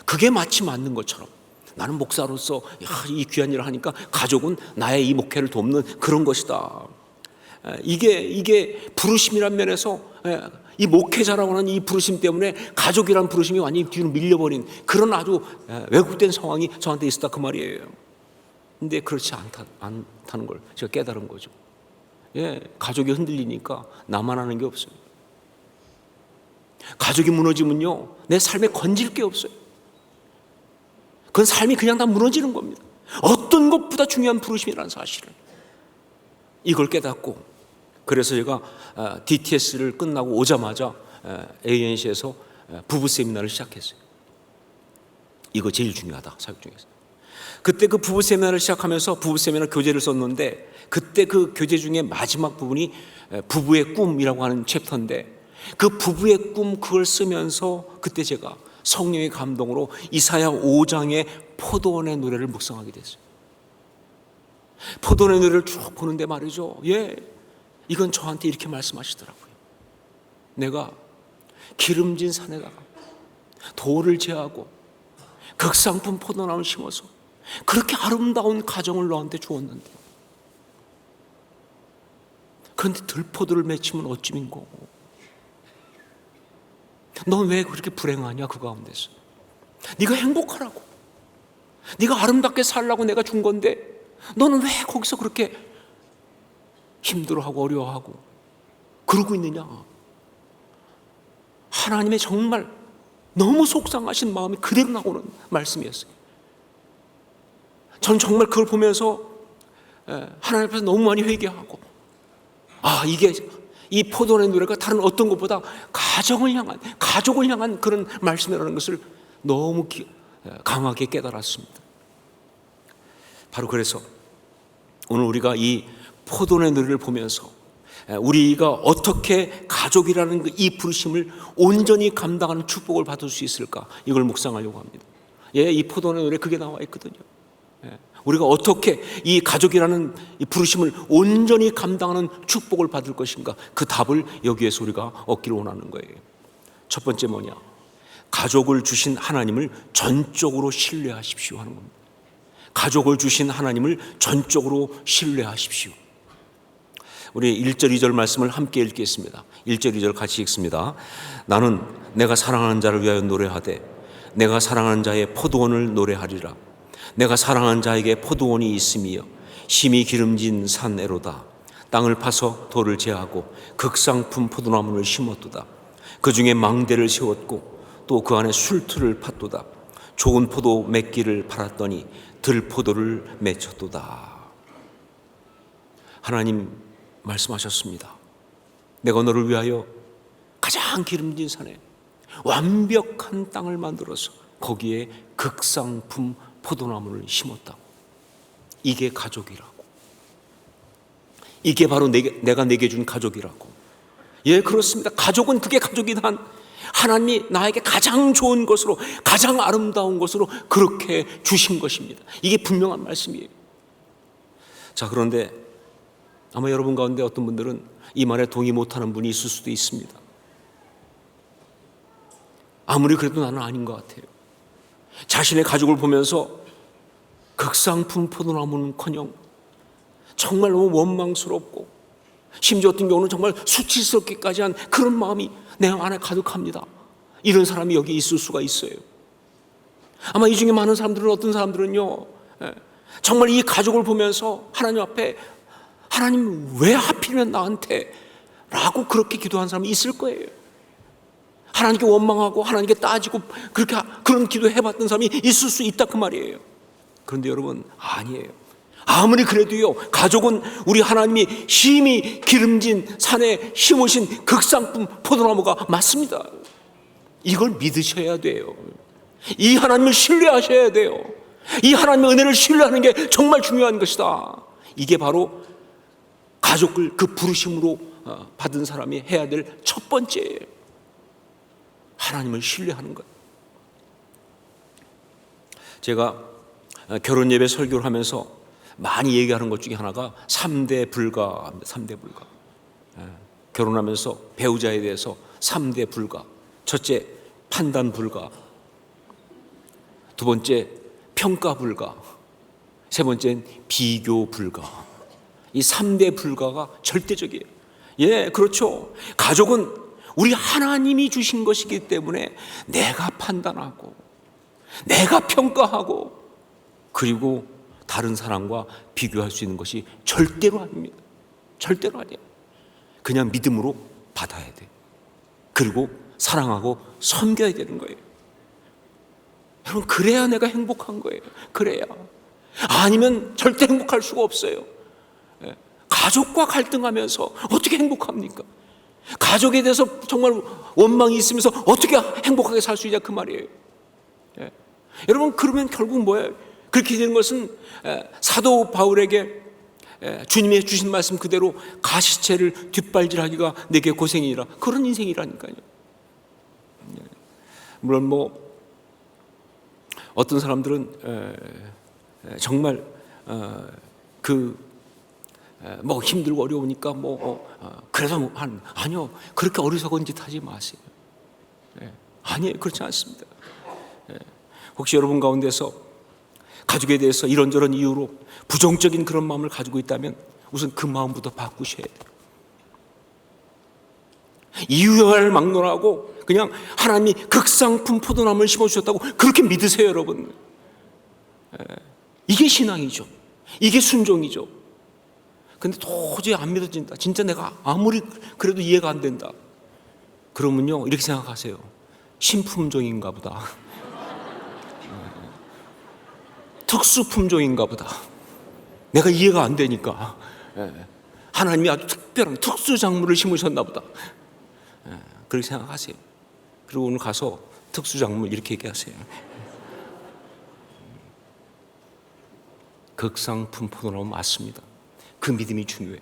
그게 마치 맞는 것처럼 나는 목사로서 이 귀한 일을 하니까 가족은 나의 이 목회를 돕는 그런 것이다. 이게 부르심이란 면에서 이 목회자라고 하는 이 부르심 때문에 가족이란 부르심이 완전히 뒤로 밀려버린 그런 아주 왜곡된 상황이 저한테 있었다, 그 말이에요. 근데 그렇지 않다는 걸 제가 깨달은 거죠. 가족이 흔들리니까 나만 하는 게 없어요. 가족이 무너지면요, 내 삶에 건질 게 없어요. 그건 삶이 그냥 다 무너지는 겁니다. 어떤 것보다 중요한 부르심이라는 사실을, 이걸 깨닫고, 그래서 제가 DTS를 끝나고 오자마자 ANC에서 부부 세미나를 시작했어요. 이거 제일 중요하다, 사역 중에서. 그때 그 부부 세미나를 시작하면서 부부 세미나 교재를 썼는데, 그때 그 교재 중에 마지막 부분이 부부의 꿈이라고 하는 챕터인데, 그 부부의 꿈, 그걸 쓰면서 그때 제가 성령의 감동으로 이사야 5장의 포도원의 노래를 묵상하게 됐어요. 포도원의 노래를 쭉 보는데 말이죠, 이건 저한테 이렇게 말씀하시더라고요. 내가 기름진 산에다가 돌을 제하고 극상품 포도나무를 심어서 그렇게 아름다운 가정을 너한테 주었는데, 그런데 들포도를 맺히면 어찌민고? 넌 왜 그렇게 불행하냐, 그 가운데서. 네가 행복하라고, 네가 아름답게 살라고 내가 준 건데 너는 왜 거기서 그렇게 힘들어하고 어려워하고 그러고 있느냐. 하나님의 정말 너무 속상하신 마음이 그대로 나오는 말씀이었어요. 전 정말 그걸 보면서 하나님 앞에서 너무 많이 회개하고, 이게 이 포도원의 노래가 다른 어떤 것보다 가족을 향한 그런 말씀이라는 것을 너무 강하게 깨달았습니다. 바로 그래서 오늘 우리가 이 포도원의 노래를 보면서 우리가 어떻게 가족이라는 이 부르심을 온전히 감당하는 축복을 받을 수 있을까, 이걸 묵상하려고 합니다. 이 포도원의 노래 그게 나와 있거든요. 우리가 어떻게 이 가족이라는 이 부르심을 온전히 감당하는 축복을 받을 것인가, 그 답을 여기에서 우리가 얻기를 원하는 거예요. 첫 번째 뭐냐, 가족을 주신 하나님을 전적으로 신뢰하십시오 하는 겁니다. 가족을 주신 하나님을 전적으로 신뢰하십시오. 우리 1절 2절 말씀을 함께 읽겠습니다. 1절 2절 같이 읽습니다. 나는 내가 사랑하는 자를 위하여 노래하되 내가 사랑하는 자의 포도원을 노래하리라. 내가 사랑하는 자에게 포도원이 있으며 심히 기름진 산에로다. 땅을 파서 돌을 제하고 극상품 포도나무를 심었도다. 그 중에 망대를 세웠고 또 그 안에 술틀을 팠도다. 좋은 포도 맺기를 팔았더니 들포도를 맺혔도다. 하나님 말씀하셨습니다. 내가 너를 위하여 가장 기름진 산에 완벽한 땅을 만들어서 거기에 극상품 포도나무를 심었다고. 이게 가족이라고. 이게 바로 내가 내게 준 가족이라고. 그렇습니다. 가족은 그게 가족이다. 하나님이 나에게 가장 좋은 것으로, 가장 아름다운 것으로 그렇게 주신 것입니다. 이게 분명한 말씀이에요. 자, 그런데 아마 여러분 가운데 어떤 분들은 이 말에 동의 못하는 분이 있을 수도 있습니다. 아무리 그래도 나는 아닌 것 같아요. 자신의 가족을 보면서 극상품 포도나무는커녕 정말 너무 원망스럽고, 심지어 어떤 경우는 정말 수치스럽기까지 한 그런 마음이 내 안에 가득합니다. 이런 사람이 여기 있을 수가 있어요. 아마 이 중에 많은 사람들은, 어떤 사람들은요, 정말 이 가족을 보면서 하나님 앞에, 하나님 왜 하필이면 나한테? 라고 그렇게 기도한 사람이 있을 거예요. 하나님께 원망하고 하나님께 따지고 그런 기도 해봤던 사람이 있을 수 있다, 그 말이에요. 그런데 여러분, 아니에요. 아무리 그래도요, 가족은 우리 하나님이 심히 기름진 산에 심으신 극상품 포도나무가 맞습니다. 이걸 믿으셔야 돼요. 이 하나님을 신뢰하셔야 돼요. 이 하나님의 은혜를 신뢰하는 게 정말 중요한 것이다. 이게 바로 가족을 그 부르심으로 받은 사람이 해야 될 첫 번째예요. 하나님을 신뢰하는 것. 제가 결혼 예배 설교를 하면서 많이 얘기하는 것 중에 하나가 3대 불가입니다. 3대 불가. 결혼하면서 배우자에 대해서 3대 불가. 첫째, 판단 불가. 두 번째, 평가 불가. 세 번째는 비교 불가. 이 3대 불가가 절대적이에요. 예, 그렇죠. 가족은 우리 하나님이 주신 것이기 때문에 내가 판단하고, 내가 평가하고, 그리고 다른 사람과 비교할 수 있는 것이 절대로 아닙니다. 절대로 아니에요. 그냥 믿음으로 받아야 돼. 그리고 사랑하고 섬겨야 되는 거예요. 여러분, 그래야 내가 행복한 거예요. 그래야. 아니면 절대 행복할 수가 없어요. 가족과 갈등하면서 어떻게 행복합니까? 가족에 대해서 정말 원망이 있으면서 어떻게 행복하게 살 수 있냐, 그 말이에요. 여러분, 그러면 결국 뭐예요? 그렇게 되는 것은 사도 바울에게 주님의 주신 말씀 그대로 가시채를 뒷발질하기가 내게 고생이라, 그런 인생이라니까요. 물론 뭐 어떤 사람들은 정말 뭐 힘들고 어려우니까 그래서 아니요, 그렇게 어리석은 짓 하지 마세요. 아니에요, 그렇지 않습니다. 혹시 여러분 가운데서 가족에 대해서 이런저런 이유로 부정적인 그런 마음을 가지고 있다면 우선 그 마음부터 바꾸셔야 돼요. 이유를 막론하고 그냥 하나님이 극상품 포도나무를 심어주셨다고 그렇게 믿으세요, 여러분. 이게 신앙이죠. 이게 순종이죠. 근데 도저히 안 믿어진다, 진짜 내가 아무리 그래도 이해가 안 된다, 그러면요, 이렇게 생각하세요. 신품종인가 보다. 특수품종인가 보다. 내가 이해가 안 되니까 하나님이 아주 특별한 특수작물을 심으셨나 보다. 그렇게 생각하세요. 그리고 오늘 가서 특수작물 이렇게 얘기하세요. 극상품 포도나무 맞습니다. 그 믿음이 중요해요.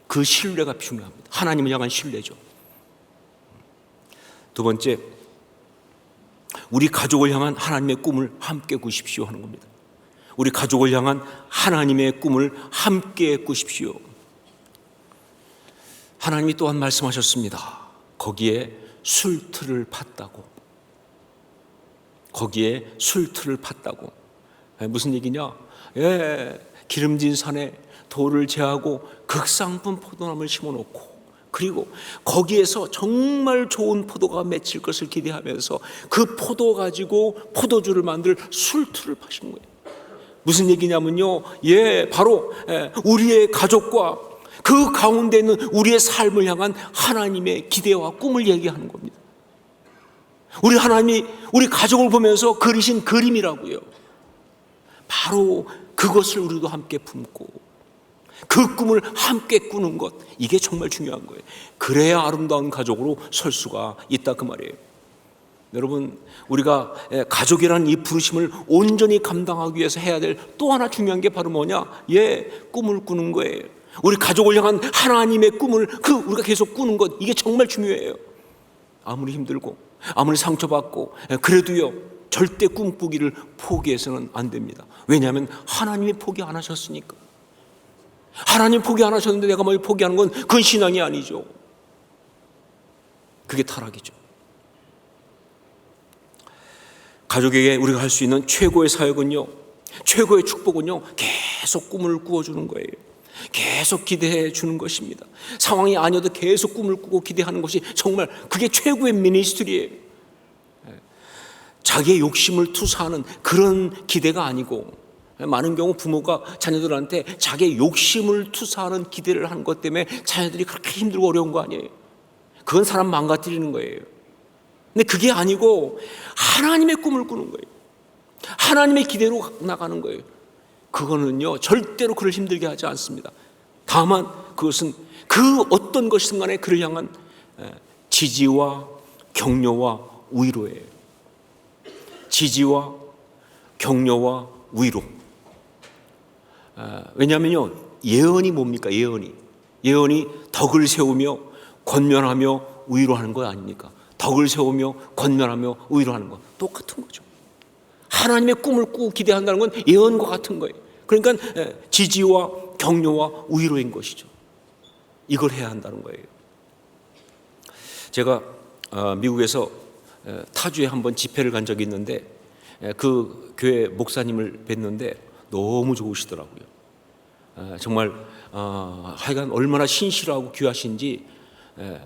그 신뢰가 중요합니다. 하나님을 향한 신뢰죠. 두 번째, 우리 가족을 향한 하나님의 꿈을 함께 꾸십시오 하는 겁니다. 우리 가족을 향한 하나님의 꿈을 함께 꾸십시오. 하나님이 또한 말씀하셨습니다. 거기에 술틀을 팠다고. 거기에 술틀을 팠다고. 무슨 얘기냐? 기름진 산에 돌을 제하고 극상품 포도나무를 심어놓고, 그리고 거기에서 정말 좋은 포도가 맺힐 것을 기대하면서 그 포도 가지고 포도주를 만들 술틀을 파신 거예요. 무슨 얘기냐면요, 바로 우리의 가족과 그 가운데 있는 우리의 삶을 향한 하나님의 기대와 꿈을 얘기하는 겁니다. 우리 하나님이 우리 가족을 보면서 그리신 그림이라고요. 바로 그것을 우리도 함께 품고 그 꿈을 함께 꾸는 것, 이게 정말 중요한 거예요. 그래야 아름다운 가족으로 설 수가 있다, 그 말이에요. 여러분, 우리가 가족이라는 이 부르심을 온전히 감당하기 위해서 해야 될 또 하나 중요한 게 바로 뭐냐? 꿈을 꾸는 거예요. 우리 가족을 향한 하나님의 꿈을 우리가 계속 꾸는 것, 이게 정말 중요해요. 아무리 힘들고 아무리 상처받고 그래도요, 절대 꿈꾸기를 포기해서는 안 됩니다. 왜냐하면 하나님이 포기 안 하셨으니까. 하나님 포기 안 하셨는데 내가 뭘 포기하는 건 그건 신앙이 아니죠. 그게 타락이죠. 가족에게 우리가 할 수 있는 최고의 사역은요, 최고의 축복은요, 계속 꿈을 꾸어주는 거예요. 계속 기대해 주는 것입니다. 상황이 아니어도 계속 꿈을 꾸고 기대하는 것이 정말 그게 최고의 미니스트리예요. 자기의 욕심을 투사하는 그런 기대가 아니고, 많은 경우 부모가 자녀들한테 자기의 욕심을 투사하는 기대를 하는 것 때문에 자녀들이 그렇게 힘들고 어려운 거 아니에요. 그건 사람 망가뜨리는 거예요. 근데 그게 아니고 하나님의 꿈을 꾸는 거예요. 하나님의 기대로 나가는 거예요. 그거는요, 절대로 그를 힘들게 하지 않습니다. 다만 그것은 그 어떤 것이든 간에 그를 향한 지지와 격려와 위로예요. 지지와 격려와 위로. 왜냐하면요, 예언이 뭡니까? 예언이 덕을 세우며 권면하며 위로하는 거 아닙니까? 덕을 세우며 권면하며 위로하는 거 똑같은 거죠. 하나님의 꿈을 꾸고 기대한다는 건 예언과 같은 거예요. 그러니까 지지와 격려와 위로인 것이죠. 이걸 해야 한다는 거예요. 제가 미국에서 타주에 한번 집회를 간 적이 있는데, 그 교회 목사님을 뵀는데 너무 좋으시더라고요. 정말 하여간 얼마나 신실하고 귀하신지,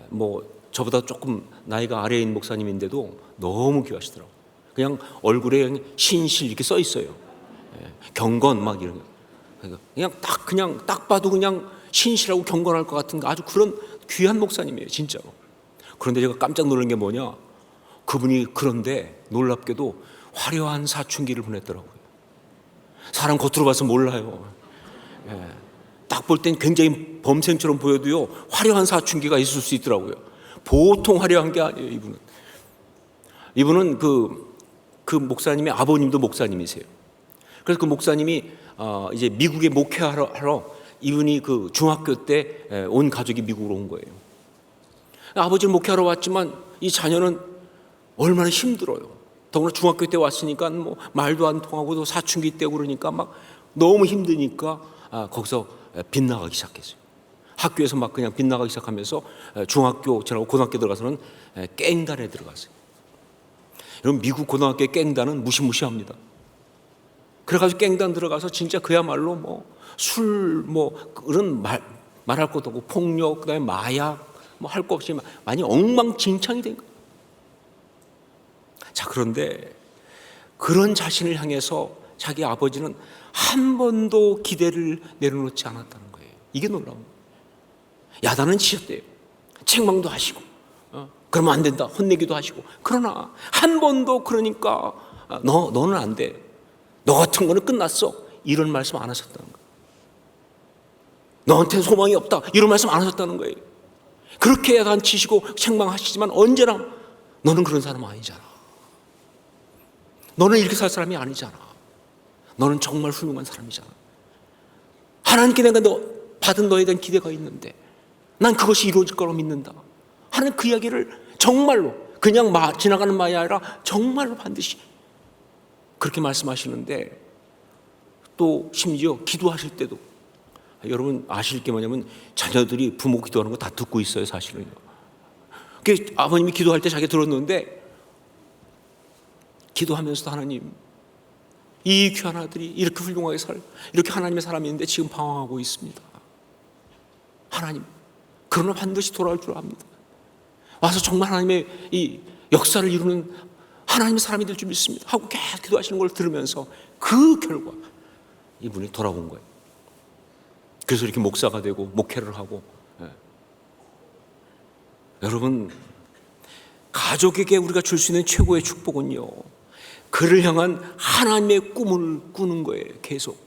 뭐 저보다 조금 나이가 아래인 목사님인데도 너무 귀하시더라고요. 그냥 얼굴에 신실 이렇게 써 있어요. 경건 막 이런 거. 그냥 딱 봐도 그냥 신실하고 경건할 것 같은 아주 그런 귀한 목사님이에요, 진짜로. 그런데 제가 깜짝 놀란 게 뭐냐? 그분이 그런데 놀랍게도 화려한 사춘기를 보냈더라고요. 사람 겉으로 봐서 몰라요. 딱 볼 땐 굉장히 범생처럼 보여도요, 화려한 사춘기가 있을 수 있더라고요. 보통 화려한 게 아니에요, 이분은 그 목사님의 아버님도 목사님이세요. 그래서 그 목사님이 이제 미국에 목회하러 이분이 그 중학교 때 온 가족이 미국으로 온 거예요. 아버지를 목회하러 왔지만 이 자녀는 얼마나 힘들어요. 더구나 중학교 때 왔으니까 뭐 말도 안 통하고 또 사춘기 때고 그러니까 막 너무 힘드니까 거기서 빗나가기 시작했어요. 학교에서 막 그냥 빗나가기 시작하면서 중학교 지나고 고등학교 들어가서는 깽단에 들어갔어요. 여러분, 미국 고등학교의 깽단은 무시무시합니다. 그래가지고 깽단 들어가서 진짜 그야말로 뭐 술 뭐 그런 말할 것도 없고 폭력, 그다음에 마약 뭐 할 거 없이 많이 엉망진창이 된 거예요. 자, 그런데 그런 자신을 향해서 자기 아버지는 한 번도 기대를 내려놓지 않았다는 거예요. 이게 놀라운 거예요. 야단은 치셨대요. 책망도 하시고, 그러면 안 된다 혼내기도 하시고, 그러나 한 번도 그러니까 너는 안 돼, 너 같은 거는 끝났어, 이런 말씀 안 하셨다는 거예요. 너한테는 소망이 없다, 이런 말씀 안 하셨다는 거예요. 그렇게 야단 치시고 책망하시지만 언제나 너는 그런 사람 아니잖아, 너는 이렇게 살 사람이 아니잖아, 너는 정말 훌륭한 사람이잖아, 하나님께 내가 받은 너에 대한 기대가 있는데 난 그것이 이루어질 거라고 믿는다 하는 그 이야기를 정말로 그냥 지나가는 말이 아니라 정말로 반드시 그렇게 말씀하시는데, 또 심지어 기도하실 때도, 여러분 아실 게 뭐냐면 자녀들이 부모 기도하는 거 다 듣고 있어요, 사실은요. 아버님이 기도할 때 자기 들었는데, 기도하면서도 하나님, 이 귀한 아들이 이렇게 훌륭하게 이렇게 하나님의 사람인데 지금 방황하고 있습니다. 하나님, 그러나 반드시 돌아올 줄 압니다. 와서 정말 하나님의 이 역사를 이루는 하나님의 사람이 될 줄 믿습니다 하고 계속 기도하시는 걸 들으면서 그 결과 이분이 돌아온 거예요. 그래서 이렇게 목사가 되고 목회를 하고. 여러분, 가족에게 우리가 줄 수 있는 최고의 축복은요, 그를 향한 하나님의 꿈을 꾸는 거예요. 계속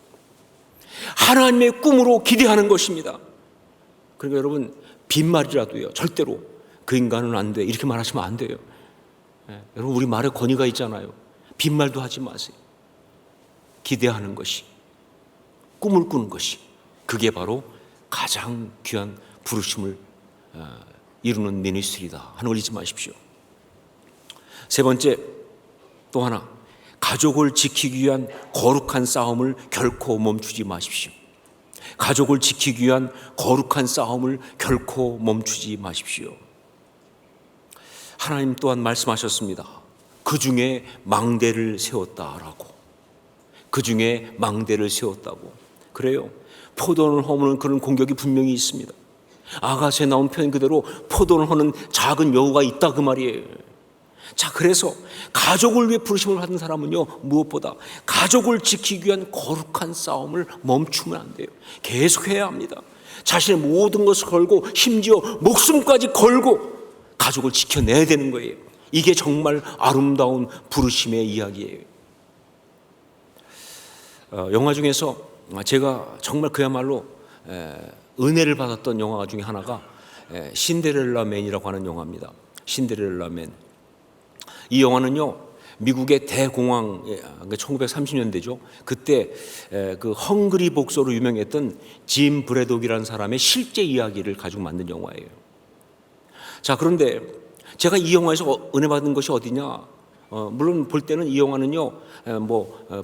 하나님의 꿈으로 기대하는 것입니다. 그러니까 여러분, 빈말이라도요, 절대로 그 인간은 안 돼 이렇게 말하시면 안 돼요. 여러분, 우리 말에 권위가 있잖아요. 빈말도 하지 마세요. 기대하는 것이, 꿈을 꾸는 것이, 그게 바로 가장 귀한 부르심을 이루는 미니스트리다 하는 걸 잊지 마십시오. 세 번째, 또 하나, 가족을 지키기 위한 거룩한 싸움을 결코 멈추지 마십시오. 가족을 지키기 위한 거룩한 싸움을 결코 멈추지 마십시오. 하나님 또한 말씀하셨습니다. 그 중에 망대를 세웠다라고. 그 중에 망대를 세웠다고. 그래요. 포도원을 허무는 그런 공격이 분명히 있습니다. 아가서에 나온 표현 그대로 포도원을 허는 작은 여우가 있다 그 말이에요. 자, 그래서 가족을 위해 부르심을 받은 사람은요, 무엇보다 가족을 지키기 위한 거룩한 싸움을 멈추면 안 돼요. 계속해야 합니다. 자신의 모든 것을 걸고 심지어 목숨까지 걸고 가족을 지켜내야 되는 거예요. 이게 정말 아름다운 부르심의 이야기예요. 영화 중에서 제가 정말 그야말로 은혜를 받았던 영화 중에 하나가 신데렐라 맨이라고 하는 영화입니다. 신데렐라 맨. 이 영화는요, 미국의 대공황, 1930년대죠. 그때 그 헝그리 복서로 유명했던 짐 브래독이라는 사람의 실제 이야기를 가지고 만든 영화예요. 자, 그런데 제가 이 영화에서 은혜 받은 것이 어디냐? 물론 볼 때는 이 영화는요,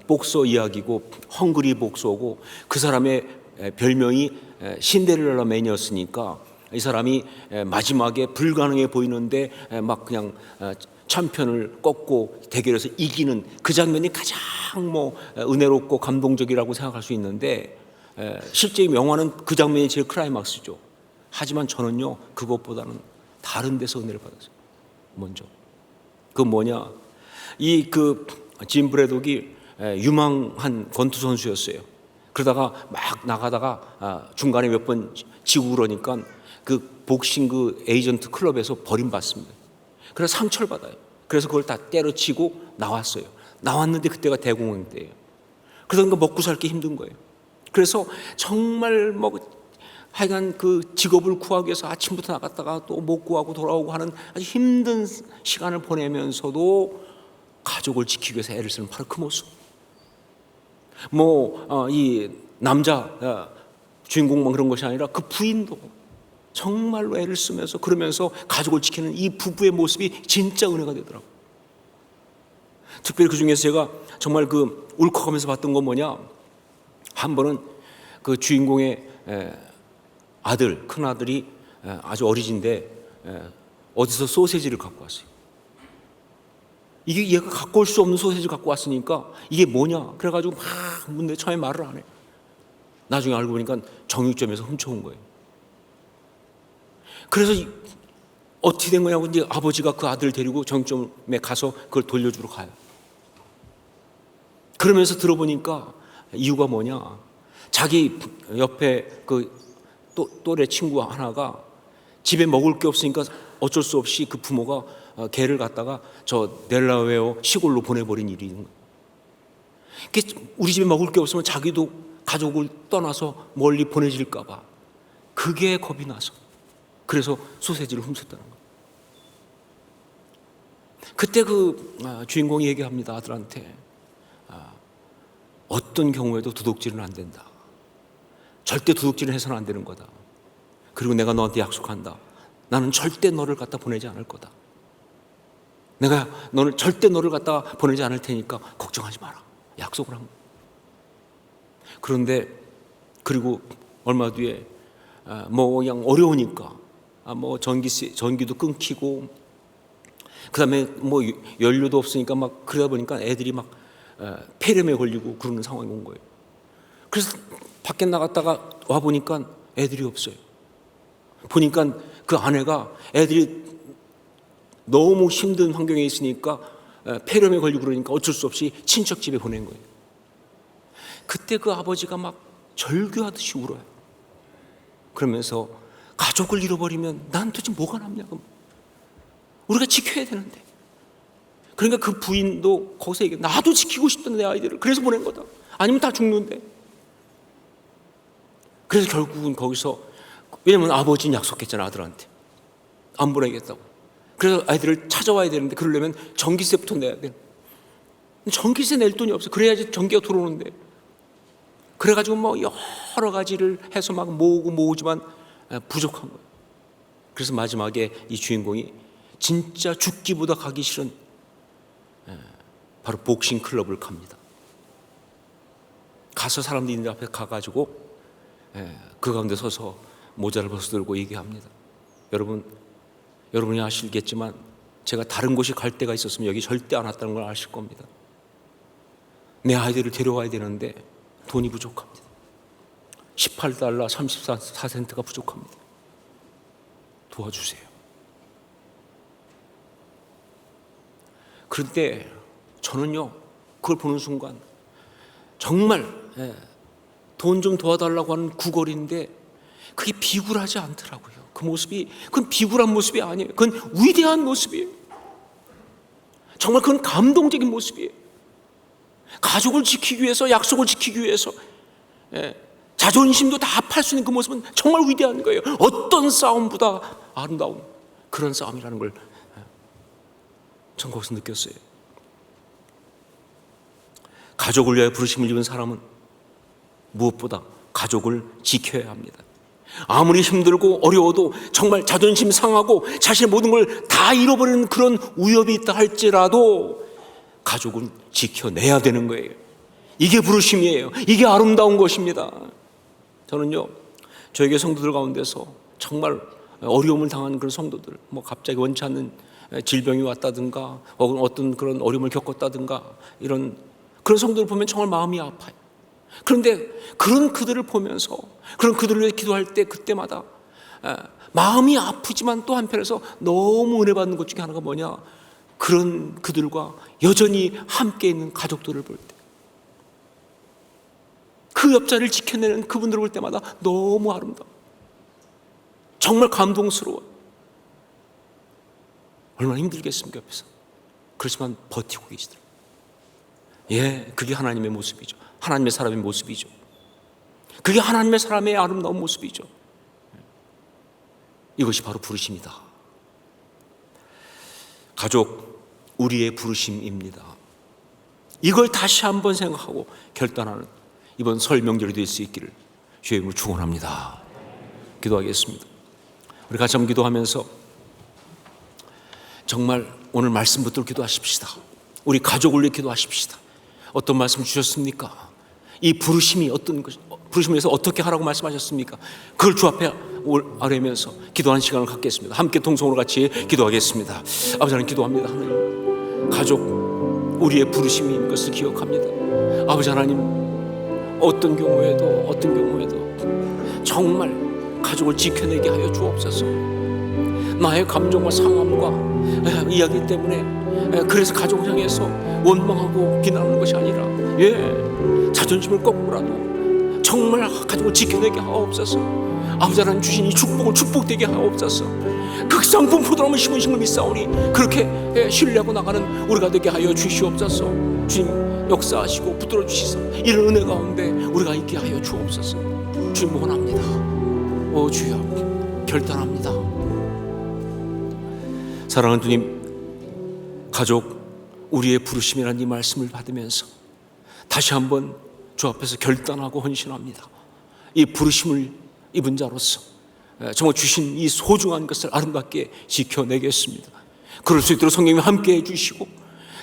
복서 이야기고 헝그리 복서고 그 사람의 별명이 신데렐라 맨이었으니까 이 사람이 마지막에 불가능해 보이는데 막 그냥 참편을 꺾고 대결에서 이기는 그 장면이 가장 은혜롭고 감동적이라고 생각할 수 있는데 실제 영화는 그 장면이 제일 클라이막스죠. 하지만 저는요, 그것보다는 다른 데서 은혜를 받았어요. 먼저 그건 뭐냐, 짐 브래독이 유망한 권투 선수였어요. 그러다가 막 나가다가 중간에 몇 번 지고 그러니까 그 복싱 그 에이전트 클럽에서 버림받습니다. 그래서 상처를 받아요. 그래서 그걸 다 때려치고 나왔어요. 나왔는데 그때가 대공황 때예요. 그러니까 먹고 살기 힘든 거예요. 그래서 정말 하여간 그 직업을 구하기 위해서 아침부터 나갔다가 또 못 구하고 돌아오고 하는 아주 힘든 시간을 보내면서도 가족을 지키기 위해서 애를 쓰는 바로 그 모습. 이 남자 주인공만 그런 것이 아니라 그 부인도 정말로 애를 쓰면서 그러면서 가족을 지키는 이 부부의 모습이 진짜 은혜가 되더라고요. 특별히 그 중에서 제가 정말 그 울컥하면서 봤던 건 뭐냐, 한 번은 그 주인공의 아들, 큰 아들이 아주 어리진데 어디서 소세지를 갖고 왔어요. 이게 얘가 갖고 올 수 없는 소세지를 갖고 왔으니까 이게 뭐냐 그래가지고 막 묻는데 처음에 말을 안 해. 나중에 알고 보니까 정육점에서 훔쳐온 거예요. 그래서 어떻게 된 거냐고 이제 아버지가 그 아들을 데리고 정육점에 가서 그걸 돌려주러 가요. 그러면서 들어보니까 이유가 뭐냐, 자기 옆에 그 또래 친구 하나가 집에 먹을 게 없으니까 어쩔 수 없이 그 부모가 걔를 갖다가 저 델라웨어 시골로 보내버린 일이 있는 거예요. 우리 집에 먹을 게 없으면 자기도 가족을 떠나서 멀리 보내질까 봐 그게 겁이 나서 그래서 소세지를 훔쳤다는 거예요. 그때 그 주인공이 얘기합니다. 아들한테 어떤 경우에도 도둑질은 안 된다. 절대 도둑질을 해서는 안 되는 거다. 그리고 내가 너한테 약속한다. 나는 절대 너를 갖다 보내지 않을 거다. 내가 절대 너를 갖다 보내지 않을 테니까 걱정하지 마라. 약속을 한 거야. 그런데 그리고 얼마 뒤에 그냥 어려우니까 전기도 끊기고 그다음에 연료도 없으니까 막 그러다 보니까 애들이 막 폐렴에 걸리고 그러는 상황이 온 거예요. 그래서 밖에 나갔다가 와 보니까 애들이 없어요. 보니까 그 아내가 애들이 너무 힘든 환경에 있으니까 폐렴에 걸리고 그러니까 어쩔 수 없이 친척 집에 보낸 거예요. 그때 그 아버지가 막 절규하듯이 울어요. 그러면서 가족을 잃어버리면 난 도대체 뭐가 남냐고. 우리가 지켜야 되는데. 그러니까 그 부인도 거기서 얘기해. 나도 지키고 싶던데 아이들을. 그래서 보낸 거다. 아니면 다 죽는데. 그래서 결국은 거기서, 왜냐면 아버지는 약속했잖아, 아들한테. 안 보내겠다고. 그래서 아이들을 찾아와야 되는데 그러려면 전기세부터 내야 돼. 전기세 낼 돈이 없어. 그래야지 전기가 들어오는데. 그래가지고 뭐 여러 가지를 해서 막 모으지만 부족한 거예요. 그래서 마지막에 이 주인공이 진짜 죽기보다 가기 싫은 바로 복싱 클럽을 갑니다. 가서 사람들이 있는 앞에 가가지고 그 가운데 서서 모자를 벗어들고 얘기합니다. 여러분이 아시겠지만 제가 다른 곳에 갈 데가 있었으면 여기 절대 안 왔다는 걸 아실 겁니다. 내 아이들을 데려와야 되는데 돈이 부족합니다. 18달러 34센트가 부족합니다. 도와주세요. 그런데 저는요, 그걸 보는 순간 정말 돈 좀 도와달라고 하는 구걸인데 그게 비굴하지 않더라고요. 그 모습이, 그건 비굴한 모습이 아니에요. 그건 위대한 모습이에요. 정말 그건 감동적인 모습이에요. 가족을 지키기 위해서, 약속을 지키기 위해서 자존심도 다 팔 수 있는 그 모습은 정말 위대한 거예요. 어떤 싸움보다 아름다운 그런 싸움이라는 걸 전 거기서 느꼈어요. 가족을 위하여 부르심을 입은 사람은 무엇보다 가족을 지켜야 합니다. 아무리 힘들고 어려워도 정말 자존심 상하고 자신의 모든 걸 다 잃어버리는 그런 위협이 있다 할지라도 가족은 지켜내야 되는 거예요. 이게 부르심이에요. 이게 아름다운 것입니다. 저는요, 저에게 성도들 가운데서 정말 어려움을 당하는 그런 성도들, 뭐 갑자기 원치 않는 질병이 왔다든가 어떤 그런 어려움을 겪었다든가 이런 그런 성도들 보면 정말 마음이 아파요. 그런데 그런 그들을 보면서 그런 그들을 위해 기도할 때 그때마다 마음이 아프지만 또 한편에서 너무 은혜 받는 것 중에 하나가 뭐냐, 그런 그들과 여전히 함께 있는 가족들을 볼 때, 그 옆자리를 지켜내는 그분들을 볼 때마다 너무 아름다워, 정말 감동스러워. 얼마나 힘들겠습니까 옆에서. 그렇지만 버티고 계시더라고요. 예, 그게 하나님의 모습이죠. 하나님의 사람의 모습이죠. 그게 하나님의 사람의 아름다운 모습이죠. 이것이 바로 부르심이다. 가족, 우리의 부르심입니다. 이걸 다시 한번 생각하고 결단하는 이번 설 명절이 될 수 있기를 주의 이름으로 축원합니다. 기도하겠습니다. 우리 같이 한번 기도하면서 정말 오늘 말씀 붙들고 기도하십시다. 우리 가족을 위해 기도하십시다. 어떤 말씀 주셨습니까? 이 부르심이 어떤 것, 부르심을 위해서 어떻게 하라고 말씀하셨습니까? 그걸 주 앞에 아뢰면서 기도하는 시간을 갖겠습니다. 함께 동성으로 같이 기도하겠습니다. 아버지 하나님, 기도합니다. 하나님, 가족, 우리의 부르심인 것을 기억합니다. 아버지 하나님, 어떤 경우에도 정말 가족을 지켜내게 하여 주옵소서. 나의 감정과 상함과 이야기 때문에 그래서 가족을 향해서 원망하고 비난하는 것이 아니라 자존심을 꺾고라도 정말 가족을 지켜내게 하옵소서. 아버지 하나님 주신 이 축복을 축복되게 하옵소서. 극상품 포도나무 심은 식물 믿사오니 그렇게 신뢰하고 나가는 우리가 되게 하여 주시옵소서. 주님 역사하시고 붙들어 주시소. 이런 은혜 가운데 우리가 있게 하여 주옵소서. 주님 원합니다. 오 주여, 결단합니다. 사랑하는 주님, 가족, 우리의 부르심이라는 이 말씀을 받으면서 다시 한번 주 앞에서 결단하고 헌신합니다. 이 부르심을 입은 자로서 정말 주신 이 소중한 것을 아름답게 지켜내겠습니다. 그럴 수 있도록 성령님이 함께해 주시고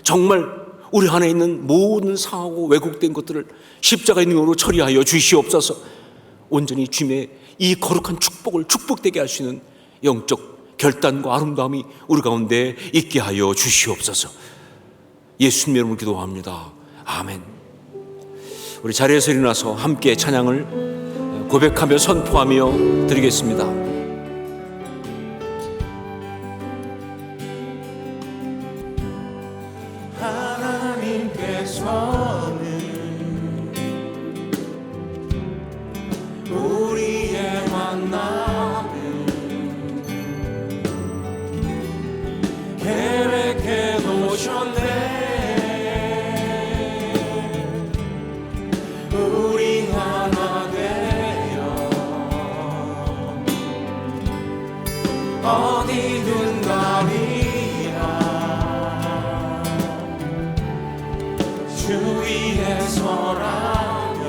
정말 우리 안에 있는 모든 상하고 왜곡된 것들을 십자가의 능력으로 처리하여 주시옵소서. 온전히 주님의 이 거룩한 축복을 축복되게 할 수 있는 영적 결단과 아름다움이 우리 가운데 있게 하여 주시옵소서. 예수님 이름으로 기도합니다. 아멘. 우리 자리에서 일어나서 함께 찬양을 고백하며 선포하며 드리겠습니다. 하나님께서는 우리의 만남을 계획해 놓으셨네. 우리 하나 되어 어디든 가리라. 주 위에 서라면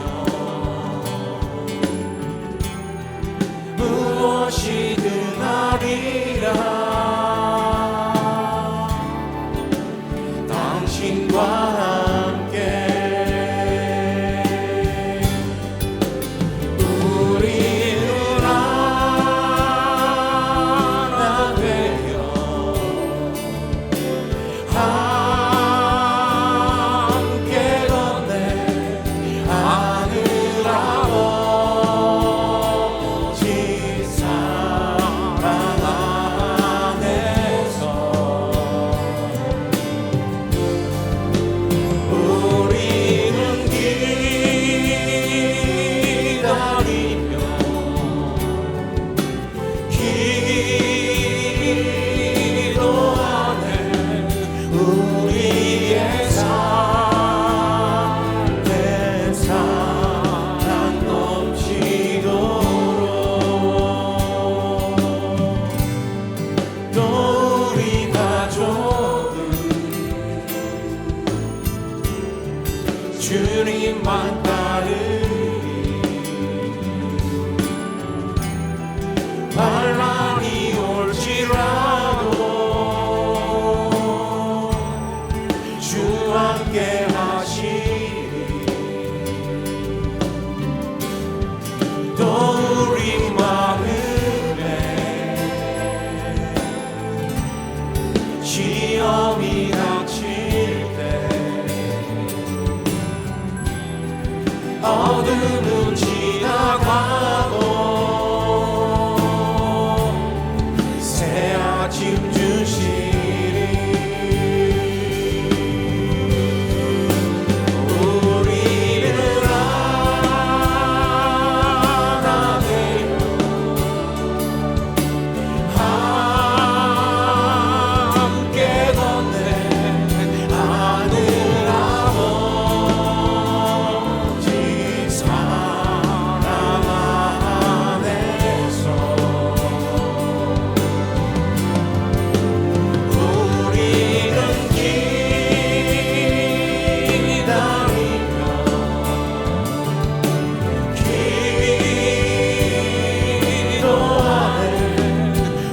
주님만 따르리. 반란이 올지라도 주 함께 하시리. 또 우리 마음에 시험이 닥칠 때 어둠은 지나가고 새 아침 주시리. 우리는 하나 되어 함께 걷네. 하늘 아버지 사랑 안에서 우리는 기다리며 기도하네.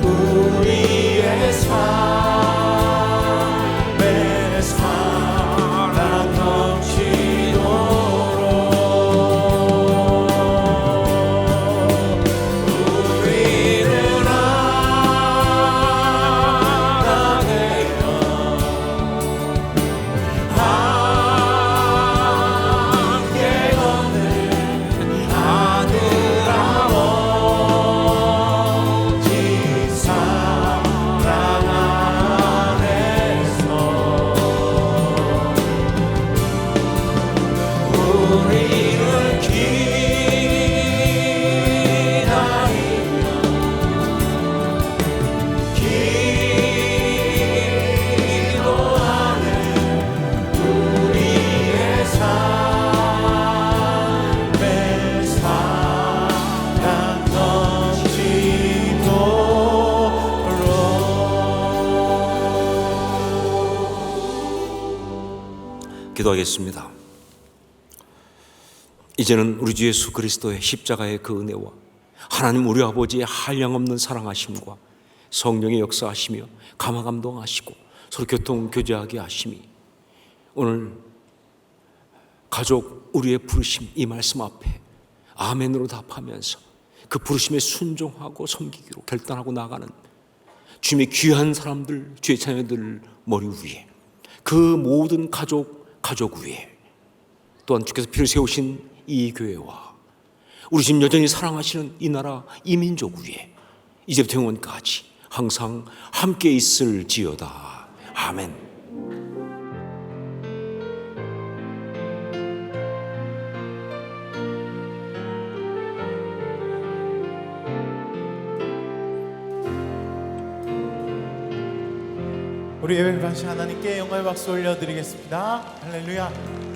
우리의 삶에 사랑 넘치도록 우리는 하나 되어 함께 걷는 하늘 아버지 사랑 안에서 우리를 기다리며 기도하는 우리의 삶에 사랑 넘치도록. 기도하겠습니다. 이제는 우리 주 예수 그리스도의 십자가의 그 은혜와 하나님 우리 아버지의 한량없는 사랑하심과 성령의 역사하시며 감화 감동하시고 서로 교통 교제하게 하심이 오늘 가족 우리의 부르심 이 말씀 앞에 아멘으로 답하면서 그 부르심에 순종하고 섬기기로 결단하고 나가는 주님의 귀한 사람들, 주의 자녀들 머리 위에 그 모든 가족 위에 또한 주께서 피를 세우신 이 교회와 우리 지금 여전히 사랑하시는 이 나라 이 민족 위에 이제부터 영원까지 항상 함께 있을지어다. 아멘. 우리 예배를 받으신 하나님께 영광의 박수 올려드리겠습니다. 할렐루야.